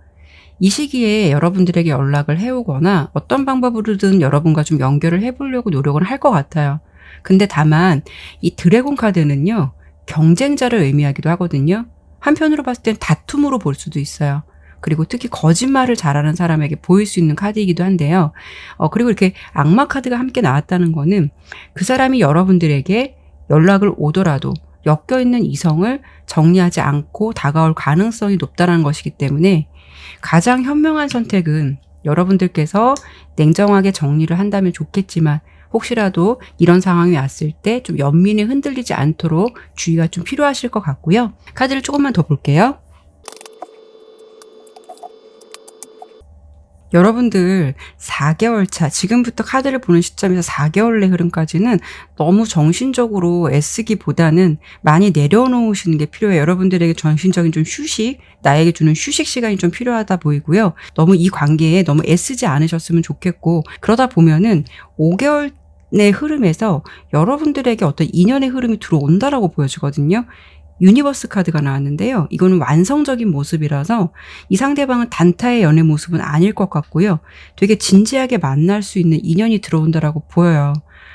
이 시기에 여러분들에게 연락을 해오거나 어떤 방법으로든 여러분과 좀 연결을 해보려고 노력을 할 것 같아요. 근데 다만 이 드래곤 카드는요, 경쟁자를 의미하기도 하거든요. 한편으로 봤을 땐 다툼으로 볼 수도 있어요. 그리고 특히 거짓말을 잘하는 사람에게 보일 수 있는 카드이기도 한데요. 그리고 이렇게 악마 카드가 함께 나왔다는 거는 그 사람이 여러분들에게 연락을 오더라도 엮여있는 이성을 정리하지 않고 다가올 가능성이 높다는 것이기 때문에 가장 현명한 선택은 여러분들께서 냉정하게 정리를 한다면 좋겠지만 혹시라도 이런 상황이 왔을 때 좀 연민이 흔들리지 않도록 주의가 좀 필요하실 것 같고요. 카드를 조금만 더 볼게요. 여러분들 4개월 차, 지금부터 카드를 보는 시점에서 4개월 내 흐름까지는 너무 정신적으로 애쓰기보다는 많이 내려놓으시는 게 필요해요. 여러분들에게 정신적인 좀 휴식, 나에게 주는 휴식 시간이 좀 필요하다 보이고요. 너무 이 관계에 너무 애쓰지 않으셨으면 좋겠고, 그러다 보면은 5개월 내 흐름에서 여러분들에게 어떤 인연의 흐름이 들어온다라고 보여지거든요. 유니버스 카드가 나왔는데요. 이거는 완성적인 모습이라서 이 상대방은 단타의 연애 모습은 아닐 것 같고요. 되게 진지하게 만날 수 있는 인연이 들어온다라고 보여요.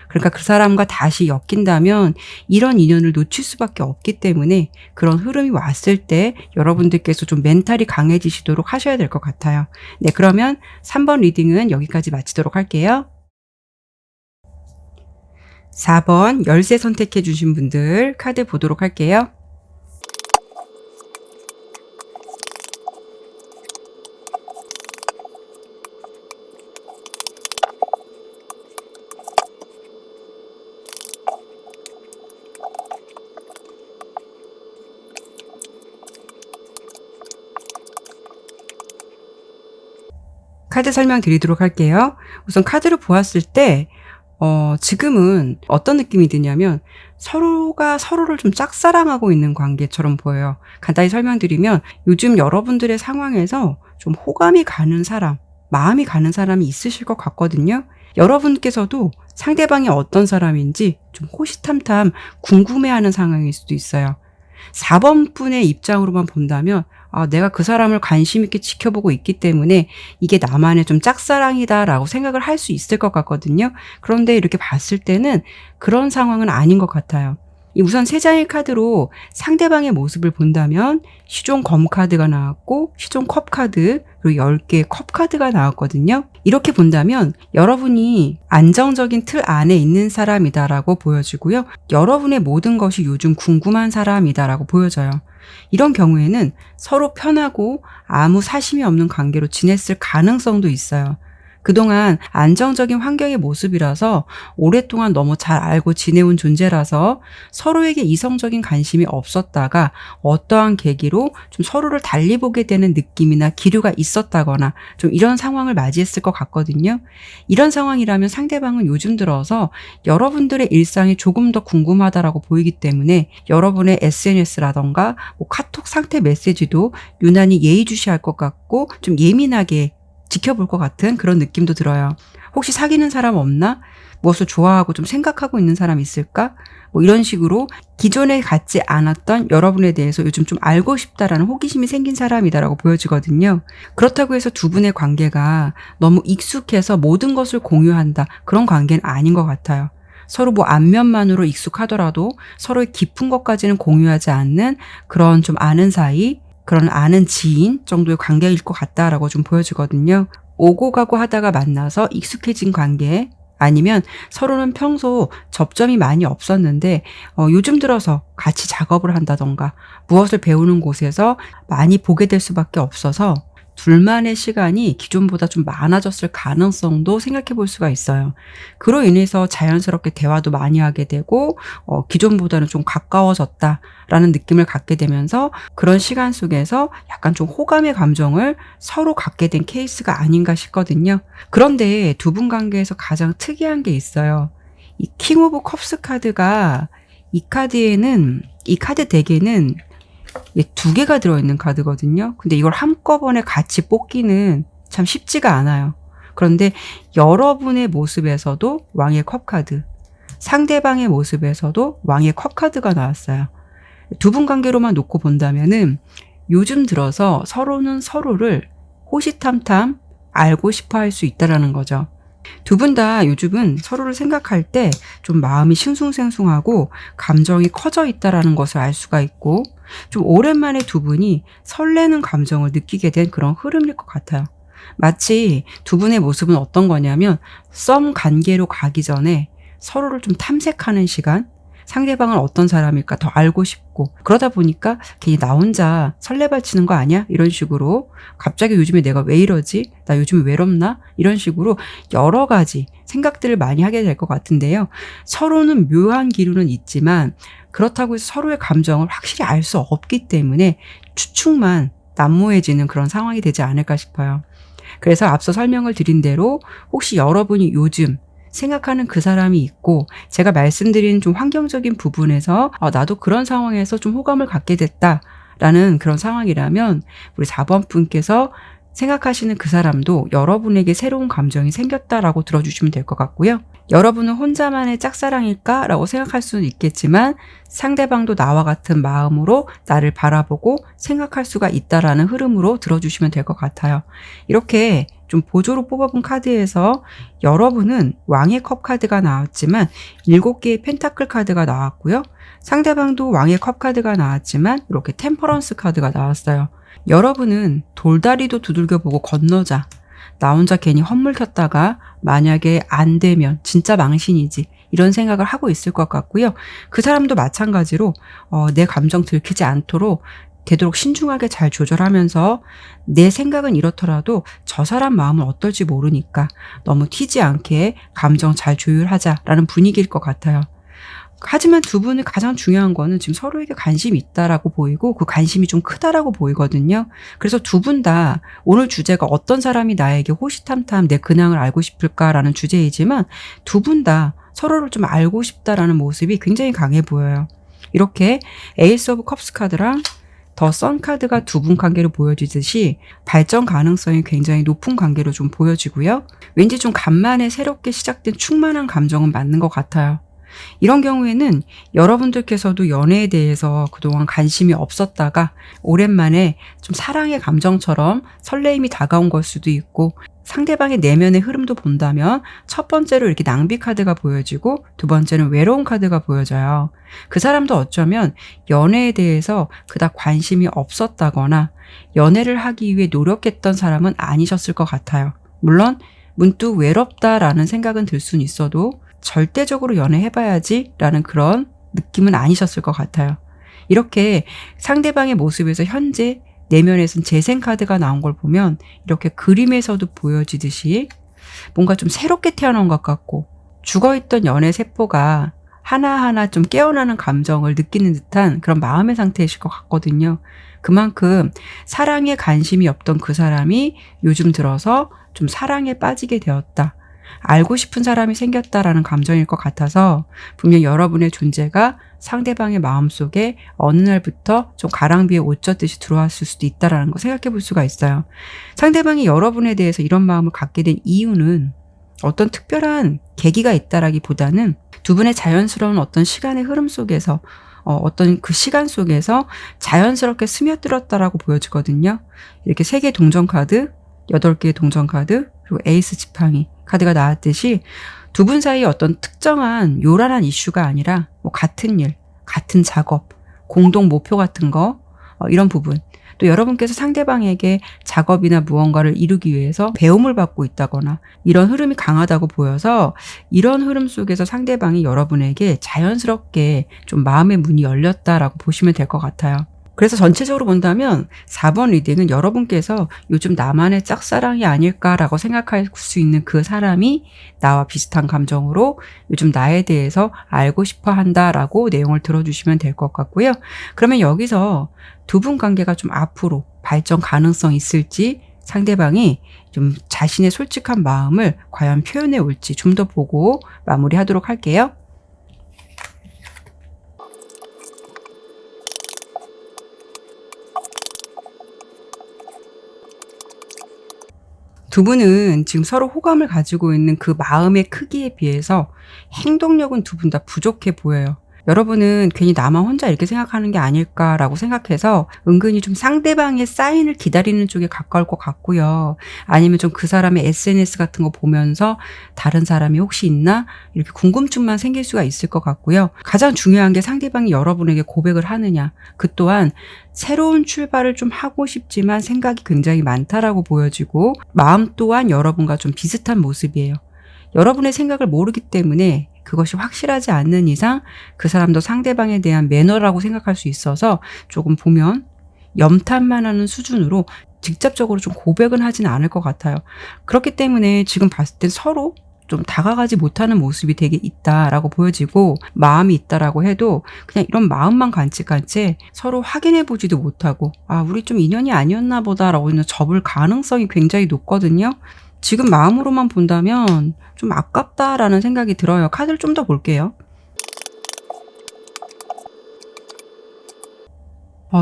그러니까 그 사람과 다시 엮인다면 이런 인연을 놓칠 수밖에 없기 때문에 그런 흐름이 왔을 때 여러분들께서 좀 멘탈이 강해지시도록 하셔야 될 것 같아요. 네, 그러면 3번 리딩은 여기까지 마치도록 할게요. 4번 열쇠 선택해 주신 분들 카드 보도록 할게요. 카드 설명드리도록 할게요. 우선 카드를 보았을 때 지금은 어떤 느낌이 드냐면 서로가 서로를 좀 짝사랑하고 있는 관계처럼 보여요. 간단히 설명드리면 요즘 여러분들의 상황에서 좀 호감이 가는 사람, 마음이 가는 사람이 있으실 것 같거든요. 여러분께서도 상대방이 어떤 사람인지 좀 호시탐탐 궁금해하는 상황일 수도 있어요. 4번 분의 입장으로만 본다면 내가 그 사람을 관심 있게 지켜보고 있기 때문에 이게 나만의 좀 짝사랑이다라고 생각을 할 수 있을 것 같거든요. 그런데 이렇게 봤을 때는 그런 상황은 아닌 것 같아요. 우선 3장의 카드로 상대방의 모습을 본다면 시종 검 카드가 나왔고 시종 컵 카드 그리고 10개의 컵 카드가 나왔거든요. 이렇게 본다면 여러분이 안정적인 틀 안에 있는 사람이다라고 보여지고요. 여러분의 모든 것이 요즘 궁금한 사람이다라고 보여져요. 이런 경우에는 서로 편하고 아무 사심이 없는 관계로 지냈을 가능성도 있어요. 그동안 안정적인 환경의 모습이라서 오랫동안 너무 잘 알고 지내온 존재라서 서로에게 이성적인 관심이 없었다가 어떠한 계기로 좀 서로를 달리 보게 되는 느낌이나 기류가 있었다거나 좀 이런 상황을 맞이했을 것 같거든요. 이런 상황이라면 상대방은 요즘 들어서 여러분들의 일상이 조금 더 궁금하다라고 보이기 때문에 여러분의 SNS라던가 카톡 상태 메시지도 유난히 예의주시할 것 같고 좀 예민하게 지켜볼 것 같은 그런 느낌도 들어요. 혹시 사귀는 사람 없나? 무엇을 좋아하고 좀 생각하고 있는 사람 있을까? 이런 식으로 기존에 갖지 않았던 여러분에 대해서 요즘 좀 알고 싶다라는 호기심이 생긴 사람이다라고 보여지거든요. 그렇다고 해서 두 분의 관계가 너무 익숙해서 모든 것을 공유한다. 그런 관계는 아닌 것 같아요. 서로 안면만으로 익숙하더라도 서로의 깊은 것까지는 공유하지 않는 그런 좀 아는 사이, 그런 아는 지인 정도의 관계일 것 같다라고 좀 보여지거든요. 오고 가고 하다가 만나서 익숙해진 관계 아니면 서로는 평소 접점이 많이 없었는데 요즘 들어서 같이 작업을 한다던가 무엇을 배우는 곳에서 많이 보게 될 수밖에 없어서 둘만의 시간이 기존보다 좀 많아졌을 가능성도 생각해 볼 수가 있어요. 그로 인해서 자연스럽게 대화도 많이 하게 되고 기존보다는 좀 가까워졌다라는 느낌을 갖게 되면서 그런 시간 속에서 약간 좀 호감의 감정을 서로 갖게 된 케이스가 아닌가 싶거든요. 그런데 두 분 관계에서 가장 특이한 게 있어요. 이 킹 오브 컵스 카드가 이 카드 덱에는 2개가 들어있는 카드거든요. 근데 이걸 한꺼번에 같이 뽑기는 참 쉽지가 않아요. 그런데 여러분의 모습에서도 왕의 컵 카드, 상대방의 모습에서도 왕의 컵 카드가 나왔어요. 두 분 관계로만 놓고 본다면은 요즘 들어서 서로는 서로를 호시탐탐 알고 싶어 할 수 있다라는 거죠. 두 분 다 요즘은 서로를 생각할 때 좀 마음이 싱숭생숭하고 감정이 커져 있다라는 것을 알 수가 있고 좀 오랜만에 두 분이 설레는 감정을 느끼게 된 그런 흐름일 것 같아요. 마치 두 분의 모습은 어떤 거냐면 썸 관계로 가기 전에 서로를 좀 탐색하는 시간, 상대방은 어떤 사람일까 더 알고 싶고 그러다 보니까 괜히 나 혼자 설레발치는 거 아니야? 이런 식으로 갑자기 요즘에 내가 왜 이러지? 나 요즘에 외롭나? 이런 식으로 여러 가지 생각들을 많이 하게 될 것 같은데요. 서로는 묘한 기류는 있지만 그렇다고 해서 서로의 감정을 확실히 알 수 없기 때문에 추측만 난무해지는 그런 상황이 되지 않을까 싶어요. 그래서 앞서 설명을 드린 대로 혹시 여러분이 요즘 생각하는 그 사람이 있고 제가 말씀드린 좀 환경적인 부분에서 나도 그런 상황에서 좀 호감을 갖게 됐다라는 그런 상황이라면 우리 4번 분께서 생각하시는 그 사람도 여러분에게 새로운 감정이 생겼다라고 들어주시면 될 것 같고요. 여러분은 혼자만의 짝사랑일까라고 생각할 수는 있겠지만 상대방도 나와 같은 마음으로 나를 바라보고 생각할 수가 있다라는 흐름으로 들어주시면 될 것 같아요. 이렇게 좀 보조로 뽑아본 카드에서 여러분은 왕의 컵 카드가 나왔지만 7개의 펜타클 카드가 나왔고요. 상대방도 왕의 컵 카드가 나왔지만 이렇게 템퍼런스 카드가 나왔어요. 여러분은 돌다리도 두들겨보고 건너자. 나 혼자 괜히 헛물 켰다가 만약에 안 되면 진짜 망신이지. 이런 생각을 하고 있을 것 같고요. 그 사람도 마찬가지로 내 감정 들키지 않도록 되도록 신중하게 잘 조절하면서 내 생각은 이렇더라도 저 사람 마음은 어떨지 모르니까 너무 튀지 않게 감정 잘 조율하자라는 분위기일 것 같아요. 하지만 두 분이 가장 중요한 거는 지금 서로에게 관심이 있다라고 보이고 그 관심이 좀 크다라고 보이거든요. 그래서 두 분 다 오늘 주제가 어떤 사람이 나에게 호시탐탐 내 근황을 알고 싶을까라는 주제이지만 두 분 다 서로를 좀 알고 싶다라는 모습이 굉장히 강해 보여요. 이렇게 에이스 오브 컵스 카드랑 더 선 카드가 두 분 관계를 보여주듯이 발전 가능성이 굉장히 높은 관계로 좀 보여지고요. 왠지 좀 간만에 새롭게 시작된 충만한 감정은 맞는 것 같아요. 이런 경우에는 여러분들께서도 연애에 대해서 그동안 관심이 없었다가 오랜만에 좀 사랑의 감정처럼 설레임이 다가온 걸 수도 있고, 상대방의 내면의 흐름도 본다면 첫 번째로 이렇게 낭비 카드가 보여지고 두 번째는 외로운 카드가 보여져요. 그 사람도 어쩌면 연애에 대해서 그닥 관심이 없었다거나 연애를 하기 위해 노력했던 사람은 아니셨을 것 같아요. 물론 문득 외롭다라는 생각은 들 수는 있어도 절대적으로 연애해봐야지 라는 그런 느낌은 아니셨을 것 같아요. 이렇게 상대방의 모습에서 현재 내면에선 재생카드가 나온 걸 보면 이렇게 그림에서도 보여지듯이 뭔가 좀 새롭게 태어난 것 같고, 죽어있던 연애 세포가 하나하나 좀 깨어나는 감정을 느끼는 듯한 그런 마음의 상태이실 것 같거든요. 그만큼 사랑에 관심이 없던 그 사람이 요즘 들어서 좀 사랑에 빠지게 되었다, 알고 싶은 사람이 생겼다라는 감정일 것 같아서 분명 여러분의 존재가 상대방의 마음속에 어느 날부터 좀 가랑비에 옷 젖듯이 들어왔을 수도 있다라는 거 생각해 볼 수가 있어요. 상대방이 여러분에 대해서 이런 마음을 갖게 된 이유는 어떤 특별한 계기가 있다라기보다는 두 분의 자연스러운 어떤 시간의 흐름 속에서 어떤 그 시간 속에서 자연스럽게 스며들었다라고 보여지거든요. 이렇게 3개의 동전 카드, 8개의 동전 카드, 그리고 에이스 지팡이 카드가 나왔듯이 두 분 사이에 어떤 특정한 요란한 이슈가 아니라 뭐 같은 일, 같은 작업, 공동 목표 같은 거, 이런 부분. 또 여러분께서 상대방에게 작업이나 무언가를 이루기 위해서 배움을 받고 있다거나 이런 흐름이 강하다고 보여서 이런 흐름 속에서 상대방이 여러분에게 자연스럽게 좀 마음의 문이 열렸다라고 보시면 될 것 같아요. 그래서 전체적으로 본다면 4번 리딩은 여러분께서 요즘 나만의 짝사랑이 아닐까라고 생각할 수 있는 그 사람이 나와 비슷한 감정으로 요즘 나에 대해서 알고 싶어 한다라고 내용을 들어주시면 될 것 같고요. 그러면 여기서 두 분 관계가 좀 앞으로 발전 가능성이 있을지, 상대방이 좀 자신의 솔직한 마음을 과연 표현해 올지 좀 더 보고 마무리하도록 할게요. 두 분은 지금 서로 호감을 가지고 있는 그 마음의 크기에 비해서 행동력은 두 분 다 부족해 보여요. 여러분은 괜히 나만 혼자 이렇게 생각하는 게 아닐까라고 생각해서 은근히 좀 상대방의 사인을 기다리는 쪽에 가까울 것 같고요. 아니면 좀 그 사람의 SNS 같은 거 보면서 다른 사람이 혹시 있나? 이렇게 궁금증만 생길 수가 있을 것 같고요. 가장 중요한 게 상대방이 여러분에게 고백을 하느냐. 그 또한 새로운 출발을 좀 하고 싶지만 생각이 굉장히 많다라고 보여지고, 마음 또한 여러분과 좀 비슷한 모습이에요. 여러분의 생각을 모르기 때문에 그것이 확실하지 않는 이상 그 사람도 상대방에 대한 매너라고 생각할 수 있어서 조금 보면 염탐만 하는 수준으로 직접적으로 좀 고백은 하지는 않을 것 같아요. 그렇기 때문에 지금 봤을 때 서로 좀 다가가지 못하는 모습이 되게 있다라고 보여지고, 마음이 있다라고 해도 그냥 이런 마음만 간직간직 서로 확인해 보지도 못하고 우리 좀 인연이 아니었나 보다라고 접을 가능성이 굉장히 높거든요. 지금 마음으로만 본다면 좀 아깝다라는 생각이 들어요. 카드를 좀 더 볼게요.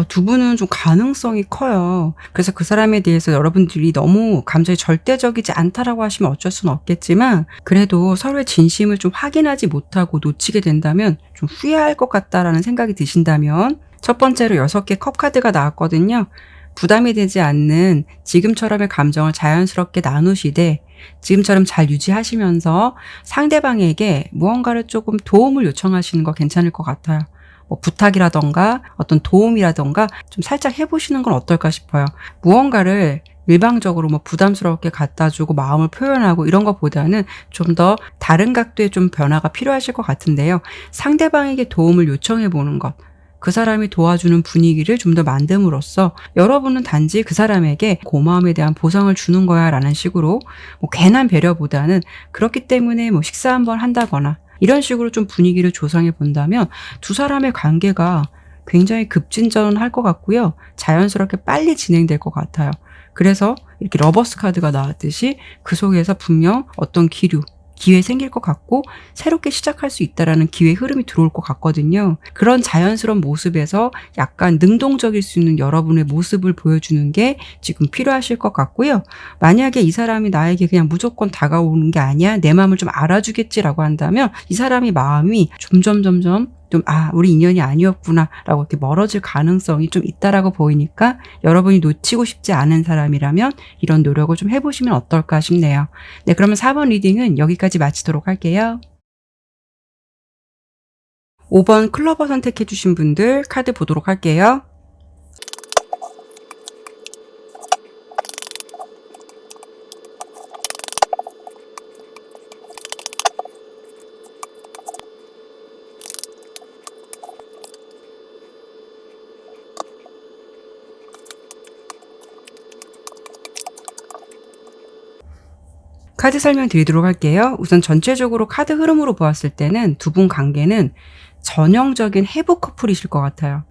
두 분은 좀 가능성이 커요. 그래서 그 사람에 대해서 여러분들이 너무 감정이 절대적이지 않다라고 하시면 어쩔 수는 없겠지만, 그래도 서로의 진심을 좀 확인하지 못하고 놓치게 된다면 좀 후회할 것 같다라는 생각이 드신다면, 첫 번째로 6개 컵 카드가 나왔거든요. 부담이 되지 않는 지금처럼의 감정을 자연스럽게 나누시되 지금처럼 잘 유지하시면서 상대방에게 무언가를 조금 도움을 요청하시는 거 괜찮을 것 같아요. 뭐 부탁이라던가 어떤 도움이라던가 좀 살짝 해보시는 건 어떨까 싶어요. 무언가를 일방적으로 뭐 부담스럽게 갖다 주고 마음을 표현하고 이런 것보다는 좀 더 다른 각도의 좀 변화가 필요하실 것 같은데요. 상대방에게 도움을 요청해 보는 것, 그 사람이 도와주는 분위기를 좀 더 만듦으로써 여러분은 단지 그 사람에게 고마움에 대한 보상을 주는 거야 라는 식으로 뭐 괜한 배려보다는, 그렇기 때문에 뭐 식사 한번 한다거나 이런 식으로 좀 분위기를 조성해 본다면 두 사람의 관계가 굉장히 급진전할 것 같고요. 자연스럽게 빨리 진행될 것 같아요. 그래서 이렇게 러버스 카드가 나왔듯이 그 속에서 분명 어떤 기류, 기회 생길 것 같고 새롭게 시작할 수 있다라는 기회 흐름이 들어올 것 같거든요. 그런 자연스러운 모습에서 약간 능동적일 수 있는 여러분의 모습을 보여주는 게 지금 필요하실 것 같고요. 만약에 이 사람이 나에게 그냥 무조건 다가오는 게 아니야, 내 마음을 좀 알아주겠지라고 한다면 이 사람이 마음이 점점 좀 우리 인연이 아니었구나 라고 이렇게 멀어질 가능성이 좀 있다라고 보이니까 여러분이 놓치고 싶지 않은 사람이라면 이런 노력을 좀 해보시면 어떨까 싶네요. 네, 그러면 4번 리딩은 여기까지 마치도록 할게요. 5번 클로버 선택해 주신 분들 카드 보도록 할게요. 카드 설명드리도록 할게요. 우선 전체적으로 카드 흐름으로 보았을 때는 두 분 관계는 전형적인 해부 커플이실 것 같아요.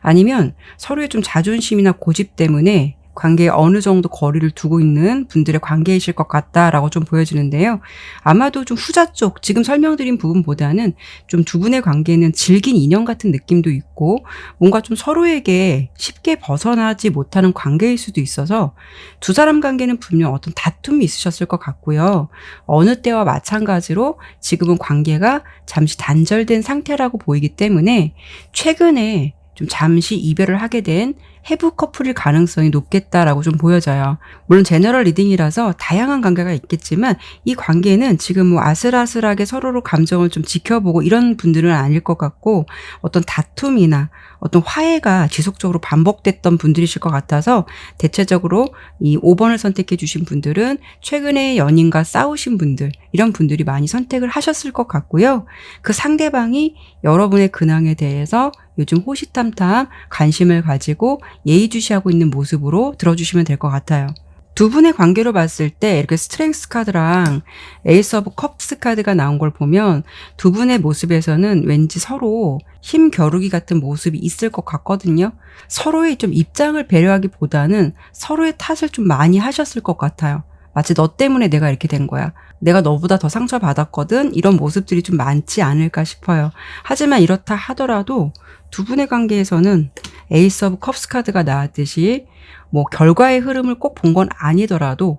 아니면 서로의 좀 자존심이나 고집 때문에 관계에 어느 정도 거리를 두고 있는 분들의 관계이실 것 같다라고 좀 보여지는데요. 아마도 좀 후자 쪽, 지금 설명드린 부분보다는 좀 두 분의 관계는 질긴 인연 같은 느낌도 있고 뭔가 좀 서로에게 쉽게 벗어나지 못하는 관계일 수도 있어서 두 사람 관계는 분명 어떤 다툼이 있으셨을 것 같고요. 어느 때와 마찬가지로 지금은 관계가 잠시 단절된 상태라고 보이기 때문에 최근에 좀 잠시 이별을 하게 된 해부 커플일 가능성이 높겠다라고 좀 보여져요. 물론 제너럴 리딩이라서 다양한 관계가 있겠지만 이 관계는 지금 뭐 아슬아슬하게 서로로 감정을 좀 지켜보고 이런 분들은 아닐 것 같고 어떤 다툼이나 어떤 화해가 지속적으로 반복됐던 분들이실 것 같아서 대체적으로 이 5번을 선택해 주신 분들은 최근에 연인과 싸우신 분들, 이런 분들이 많이 선택을 하셨을 것 같고요. 그 상대방이 여러분의 근황에 대해서 요즘 호시탐탐 관심을 가지고 예의주시하고 있는 모습으로 들어주시면 될 것 같아요. 두 분의 관계로 봤을 때 이렇게 스트렝스 카드랑 에이스 오브 컵스 카드가 나온 걸 보면 두 분의 모습에서는 왠지 서로 힘겨루기 같은 모습이 있을 것 같거든요. 서로의 좀 입장을 배려하기보다는 서로의 탓을 좀 많이 하셨을 것 같아요. 마치 너 때문에 내가 이렇게 된 거야. 내가 너보다 더 상처받았거든. 이런 모습들이 좀 많지 않을까 싶어요. 하지만 이렇다 하더라도 두 분의 관계에서는 에이스 오브 컵스 카드가 나왔듯이 뭐 결과의 흐름을 꼭 본 건 아니더라도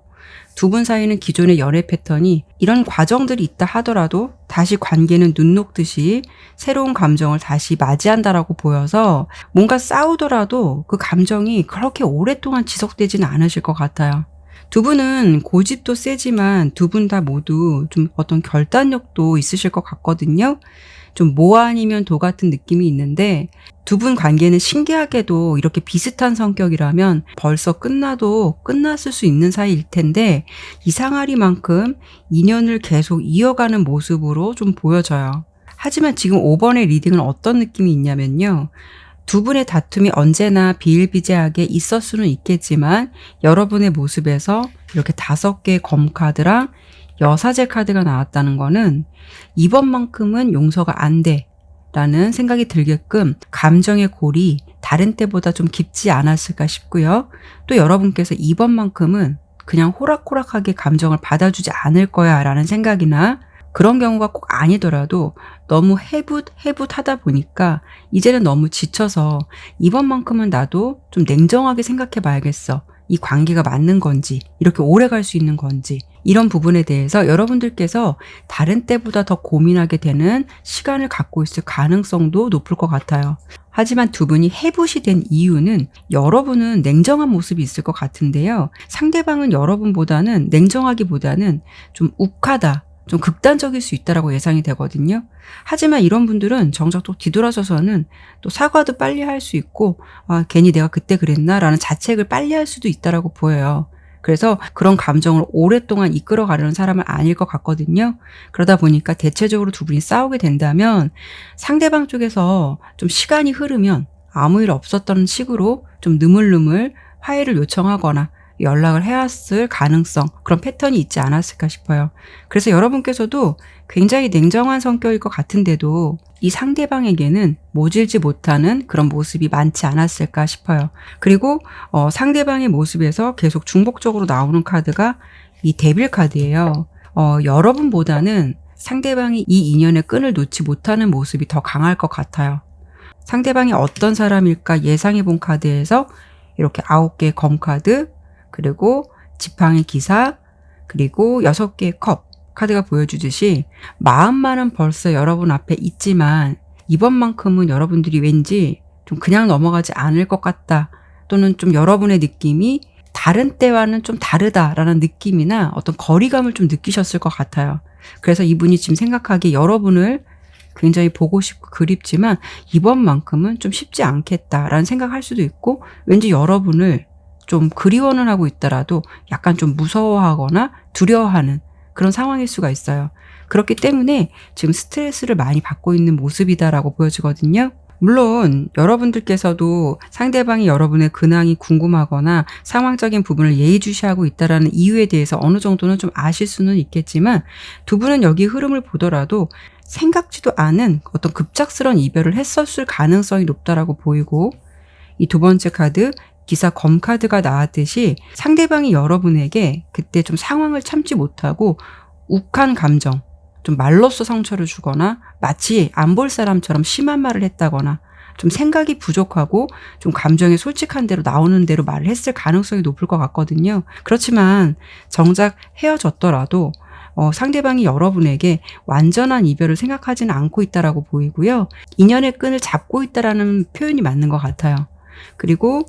두 분 사이는 기존의 연애 패턴이 이런 과정들이 있다 하더라도 다시 관계는 눈 녹듯이 새로운 감정을 다시 맞이한다라고 보여서 뭔가 싸우더라도 그 감정이 그렇게 오랫동안 지속되지는 않으실 것 같아요. 두 분은 고집도 세지만 두 분 다 모두 좀 어떤 결단력도 있으실 것 같거든요. 좀 뭐 아니면 도 같은 느낌이 있는데 두 분 관계는 신기하게도 이렇게 비슷한 성격이라면 벌써 끝나도 끝났을 수 있는 사이일 텐데 이상하리만큼 인연을 계속 이어가는 모습으로 좀 보여져요. 하지만 지금 5번의 리딩은 어떤 느낌이 있냐면요. 두 분의 다툼이 언제나 비일비재하게 있을 수는 있겠지만 여러분의 모습에서 이렇게 5개의 검카드랑 여사제 카드가 나왔다는 거는 이번만큼은 용서가 안 돼 라는 생각이 들게끔 감정의 골이 다른 때보다 좀 깊지 않았을까 싶고요. 또 여러분께서 이번만큼은 그냥 호락호락하게 감정을 받아주지 않을 거야 라는 생각이나 그런 경우가 꼭 아니더라도 너무 해붓하다 보니까 이제는 너무 지쳐서 이번만큼은 나도 좀 냉정하게 생각해 봐야겠어. 이 관계가 맞는 건지, 이렇게 오래 갈 수 있는 건지, 이런 부분에 대해서 여러분들께서 다른 때보다 더 고민하게 되는 시간을 갖고 있을 가능성도 높을 것 같아요. 하지만 두 분이 해붓이 된 이유는 여러분은 냉정한 모습이 있을 것 같은데요. 상대방은 여러분보다는 냉정하기보다는 좀 욱하다, 좀 극단적일 수 있다라고 예상이 되거든요. 하지만 이런 분들은 정작 또 뒤돌아서서는 또 사과도 빨리 할 수 있고 괜히 내가 그때 그랬나 라는 자책을 빨리 할 수도 있다라고 보여요. 그래서 그런 감정을 오랫동안 이끌어가려는 사람은 아닐 것 같거든요. 그러다 보니까 대체적으로 두 분이 싸우게 된다면 상대방 쪽에서 좀 시간이 흐르면 아무 일 없었던 식으로 좀 느물느물 화해를 요청하거나 연락을 해왔을 가능성, 그런 패턴이 있지 않았을까 싶어요. 그래서 여러분께서도 굉장히 냉정한 성격일 것 같은데도 이 상대방에게는 모질지 못하는 그런 모습이 많지 않았을까 싶어요. 그리고 상대방의 모습에서 계속 중복적으로 나오는 카드가 이 데빌 카드예요. 여러분보다는 상대방이 이 인연의 끈을 놓지 못하는 모습이 더 강할 것 같아요. 상대방이 어떤 사람일까 예상해 본 카드에서 이렇게 9개의 검카드, 그리고 지팡이 기사, 그리고 6개의 컵 카드가 보여주듯이 마음만은 벌써 여러분 앞에 있지만 이번만큼은 여러분들이 왠지 좀 그냥 넘어가지 않을 것 같다, 또는 좀 여러분의 느낌이 다른 때와는 좀 다르다라는 느낌이나 어떤 거리감을 좀 느끼셨을 것 같아요. 그래서 이분이 지금 생각하기에 여러분을 굉장히 보고 싶고 그립지만 이번만큼은 좀 쉽지 않겠다라는 생각할 수도 있고, 왠지 여러분을 좀 그리워는 하고 있더라도 약간 좀 무서워하거나 두려워하는 그런 상황일 수가 있어요. 그렇기 때문에 지금 스트레스를 많이 받고 있는 모습이다라고 보여지거든요. 물론 여러분들께서도 상대방이 여러분의 근황이 궁금하거나 상황적인 부분을 예의주시하고 있다라는 이유에 대해서 어느 정도는 좀 아실 수는 있겠지만, 두 분은 여기 흐름을 보더라도 생각지도 않은 어떤 급작스러운 이별을 했었을 가능성이 높다라고 보이고, 이 두 번째 카드 기사 검카드가 나왔듯이 상대방이 여러분에게 그때 좀 상황을 참지 못하고 욱한 감정, 좀 말로써 상처를 주거나 마치 안 볼 사람처럼 심한 말을 했다거나 좀 생각이 부족하고 좀 감정에 솔직한 대로 나오는 대로 말을 했을 가능성이 높을 것 같거든요. 그렇지만 정작 헤어졌더라도 상대방이 여러분에게 완전한 이별을 생각하지는 않고 있다라고 보이고요. 인연의 끈을 잡고 있다라는 표현이 맞는 것 같아요. 그리고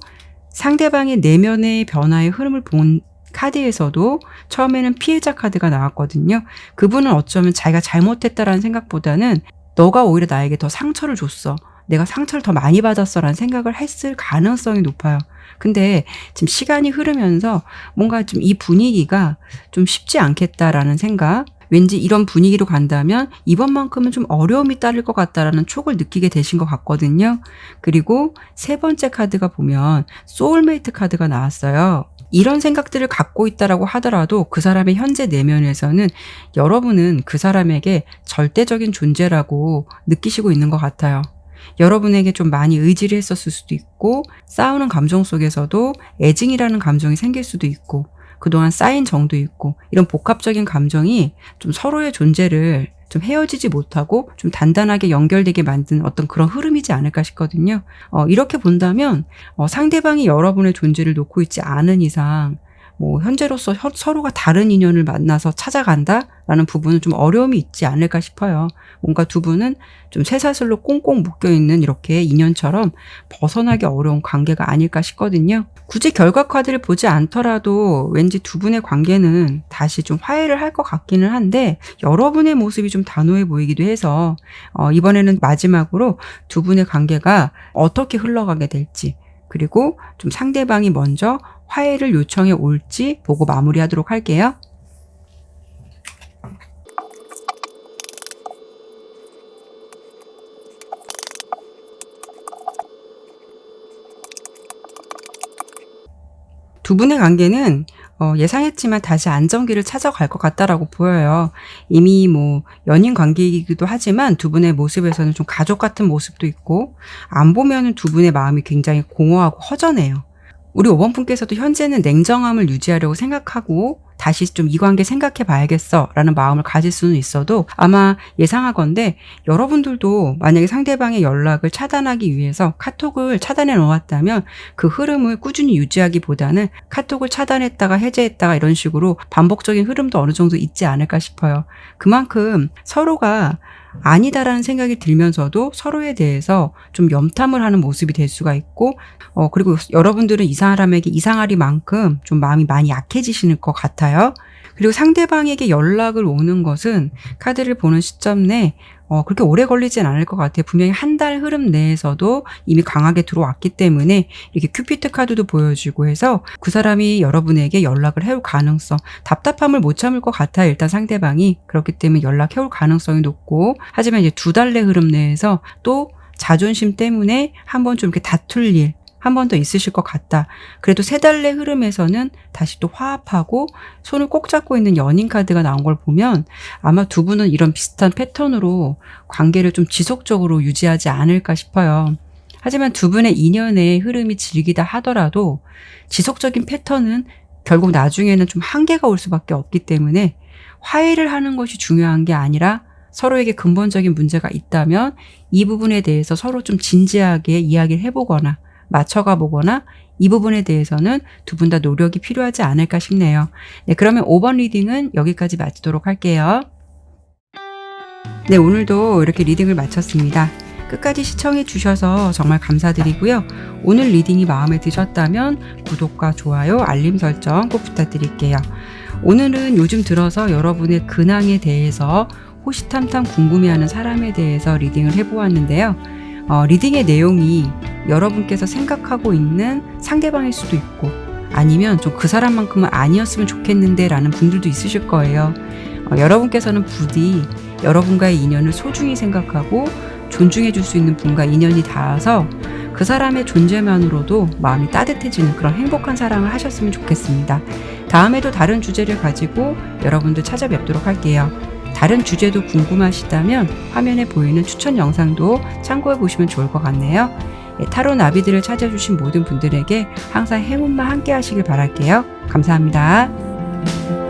상대방의 내면의 변화의 흐름을 본 카드에서도 처음에는 피해자 카드가 나왔거든요. 그분은 어쩌면 자기가 잘못했다라는 생각보다는 너가 오히려 나에게 더 상처를 줬어, 내가 상처를 더 많이 받았어 라는 생각을 했을 가능성이 높아요. 근데 지금 시간이 흐르면서 뭔가 좀 이 분위기가 좀 쉽지 않겠다라는 생각, 왠지 이런 분위기로 간다면 이번만큼은 좀 어려움이 따를 것 같다라는 촉을 느끼게 되신 것 같거든요. 그리고 세 번째 카드가 보면 소울메이트 카드가 나왔어요. 이런 생각들을 갖고 있다라고 하더라도 그 사람의 현재 내면에서는 여러분은 그 사람에게 절대적인 존재라고 느끼시고 있는 것 같아요. 여러분에게 좀 많이 의지를 했었을 수도 있고, 싸우는 감정 속에서도 애증이라는 감정이 생길 수도 있고, 그동안 쌓인 정도 있고, 이런 복합적인 감정이 좀 서로의 존재를 좀 헤어지지 못하고 좀 단단하게 연결되게 만든 어떤 그런 흐름이지 않을까 싶거든요. 이렇게 본다면 상대방이 여러분의 존재를 놓고 있지 않은 이상 현재로서 서로가 다른 인연을 만나서 찾아간다라는 부분은 좀 어려움이 있지 않을까 싶어요. 뭔가 두 분은 좀 쇠사슬로 꽁꽁 묶여있는 이렇게 인연처럼 벗어나기 어려운 관계가 아닐까 싶거든요. 굳이 결과 카드를 보지 않더라도 왠지 두 분의 관계는 다시 좀 화해를 할 것 같기는 한데, 여러분의 모습이 좀 단호해 보이기도 해서 이번에는 마지막으로 두 분의 관계가 어떻게 흘러가게 될지, 그리고 좀 상대방이 먼저 화해를 요청해 올지 보고 마무리하도록 할게요. 두 분의 관계는 예상했지만 다시 안정기를 찾아갈 것 같다라고 보여요. 이미 연인 관계이기도 하지만 두 분의 모습에서는 좀 가족 같은 모습도 있고, 안 보면은 두 분의 마음이 굉장히 공허하고 허전해요. 우리 5번 분께서도 현재는 냉정함을 유지하려고 생각하고 다시 좀 이 관계 생각해 봐야겠어 라는 마음을 가질 수는 있어도, 아마 예상하건대 여러분들도 만약에 상대방의 연락을 차단하기 위해서 카톡을 차단해 놓았다면 그 흐름을 꾸준히 유지하기보다는 카톡을 차단했다가 해제했다가 이런 식으로 반복적인 흐름도 어느 정도 있지 않을까 싶어요. 그만큼 서로가 아니다라는 생각이 들면서도 서로에 대해서 좀 염탐을 하는 모습이 될 수가 있고, 그리고 여러분들은 이 사람에게 이상하리만큼 좀 마음이 많이 약해지시는 것 같아요. 그리고 상대방에게 연락을 오는 것은 카드를 보는 시점 내 그렇게 오래 걸리진 않을 것 같아요. 분명히 한 달 흐름 내에서도 이미 강하게 들어왔기 때문에 이렇게 큐피트 카드도 보여주고 해서 그 사람이 여러분에게 연락을 해올 가능성, 답답함을 못 참을 것 같아요. 일단 상대방이. 그렇기 때문에 연락해올 가능성이 높고, 하지만 이제 2달 내 흐름 내에서 또 자존심 때문에 한번 좀 이렇게 다툴 일 한 번 더 있으실 것 같다. 그래도 3달 내 흐름에서는 다시 또 화합하고 손을 꼭 잡고 있는 연인 카드가 나온 걸 보면 아마 두 분은 이런 비슷한 패턴으로 관계를 좀 지속적으로 유지하지 않을까 싶어요. 하지만 두 분의 인연의 흐름이 질기다 하더라도 지속적인 패턴은 결국 나중에는 좀 한계가 올 수밖에 없기 때문에 화해를 하는 것이 중요한 게 아니라 서로에게 근본적인 문제가 있다면 이 부분에 대해서 서로 좀 진지하게 이야기를 해보거나 맞춰가 보거나 이 부분에 대해서는 두 분 다 노력이 필요하지 않을까 싶네요. 네, 그러면 5번 리딩은 여기까지 마치도록 할게요. 네, 오늘도 이렇게 리딩을 마쳤습니다. 끝까지 시청해 주셔서 정말 감사드리고요. 오늘 리딩이 마음에 드셨다면 구독과 좋아요, 알림 설정 꼭 부탁드릴게요. 오늘은 요즘 들어서 여러분의 근황에 대해서 호시탐탐 궁금해하는 사람에 대해서 리딩을 해보았는데요. 리딩의 내용이 여러분께서 생각하고 있는 상대방일 수도 있고 아니면 좀 그 사람만큼은 아니었으면 좋겠는데 라는 분들도 있으실 거예요. 여러분께서는 부디 여러분과의 인연을 소중히 생각하고 존중해 줄 수 있는 분과 인연이 닿아서 그 사람의 존재만으로도 마음이 따뜻해지는 그런 행복한 사랑을 하셨으면 좋겠습니다. 다음에도 다른 주제를 가지고 여러분들 찾아뵙도록 할게요. 다른 주제도 궁금하시다면 화면에 보이는 추천 영상도 참고해 보시면 좋을 것 같네요. 타로 나비들을 찾아주신 모든 분들에게 항상 행운만 함께 하시길 바랄게요. 감사합니다.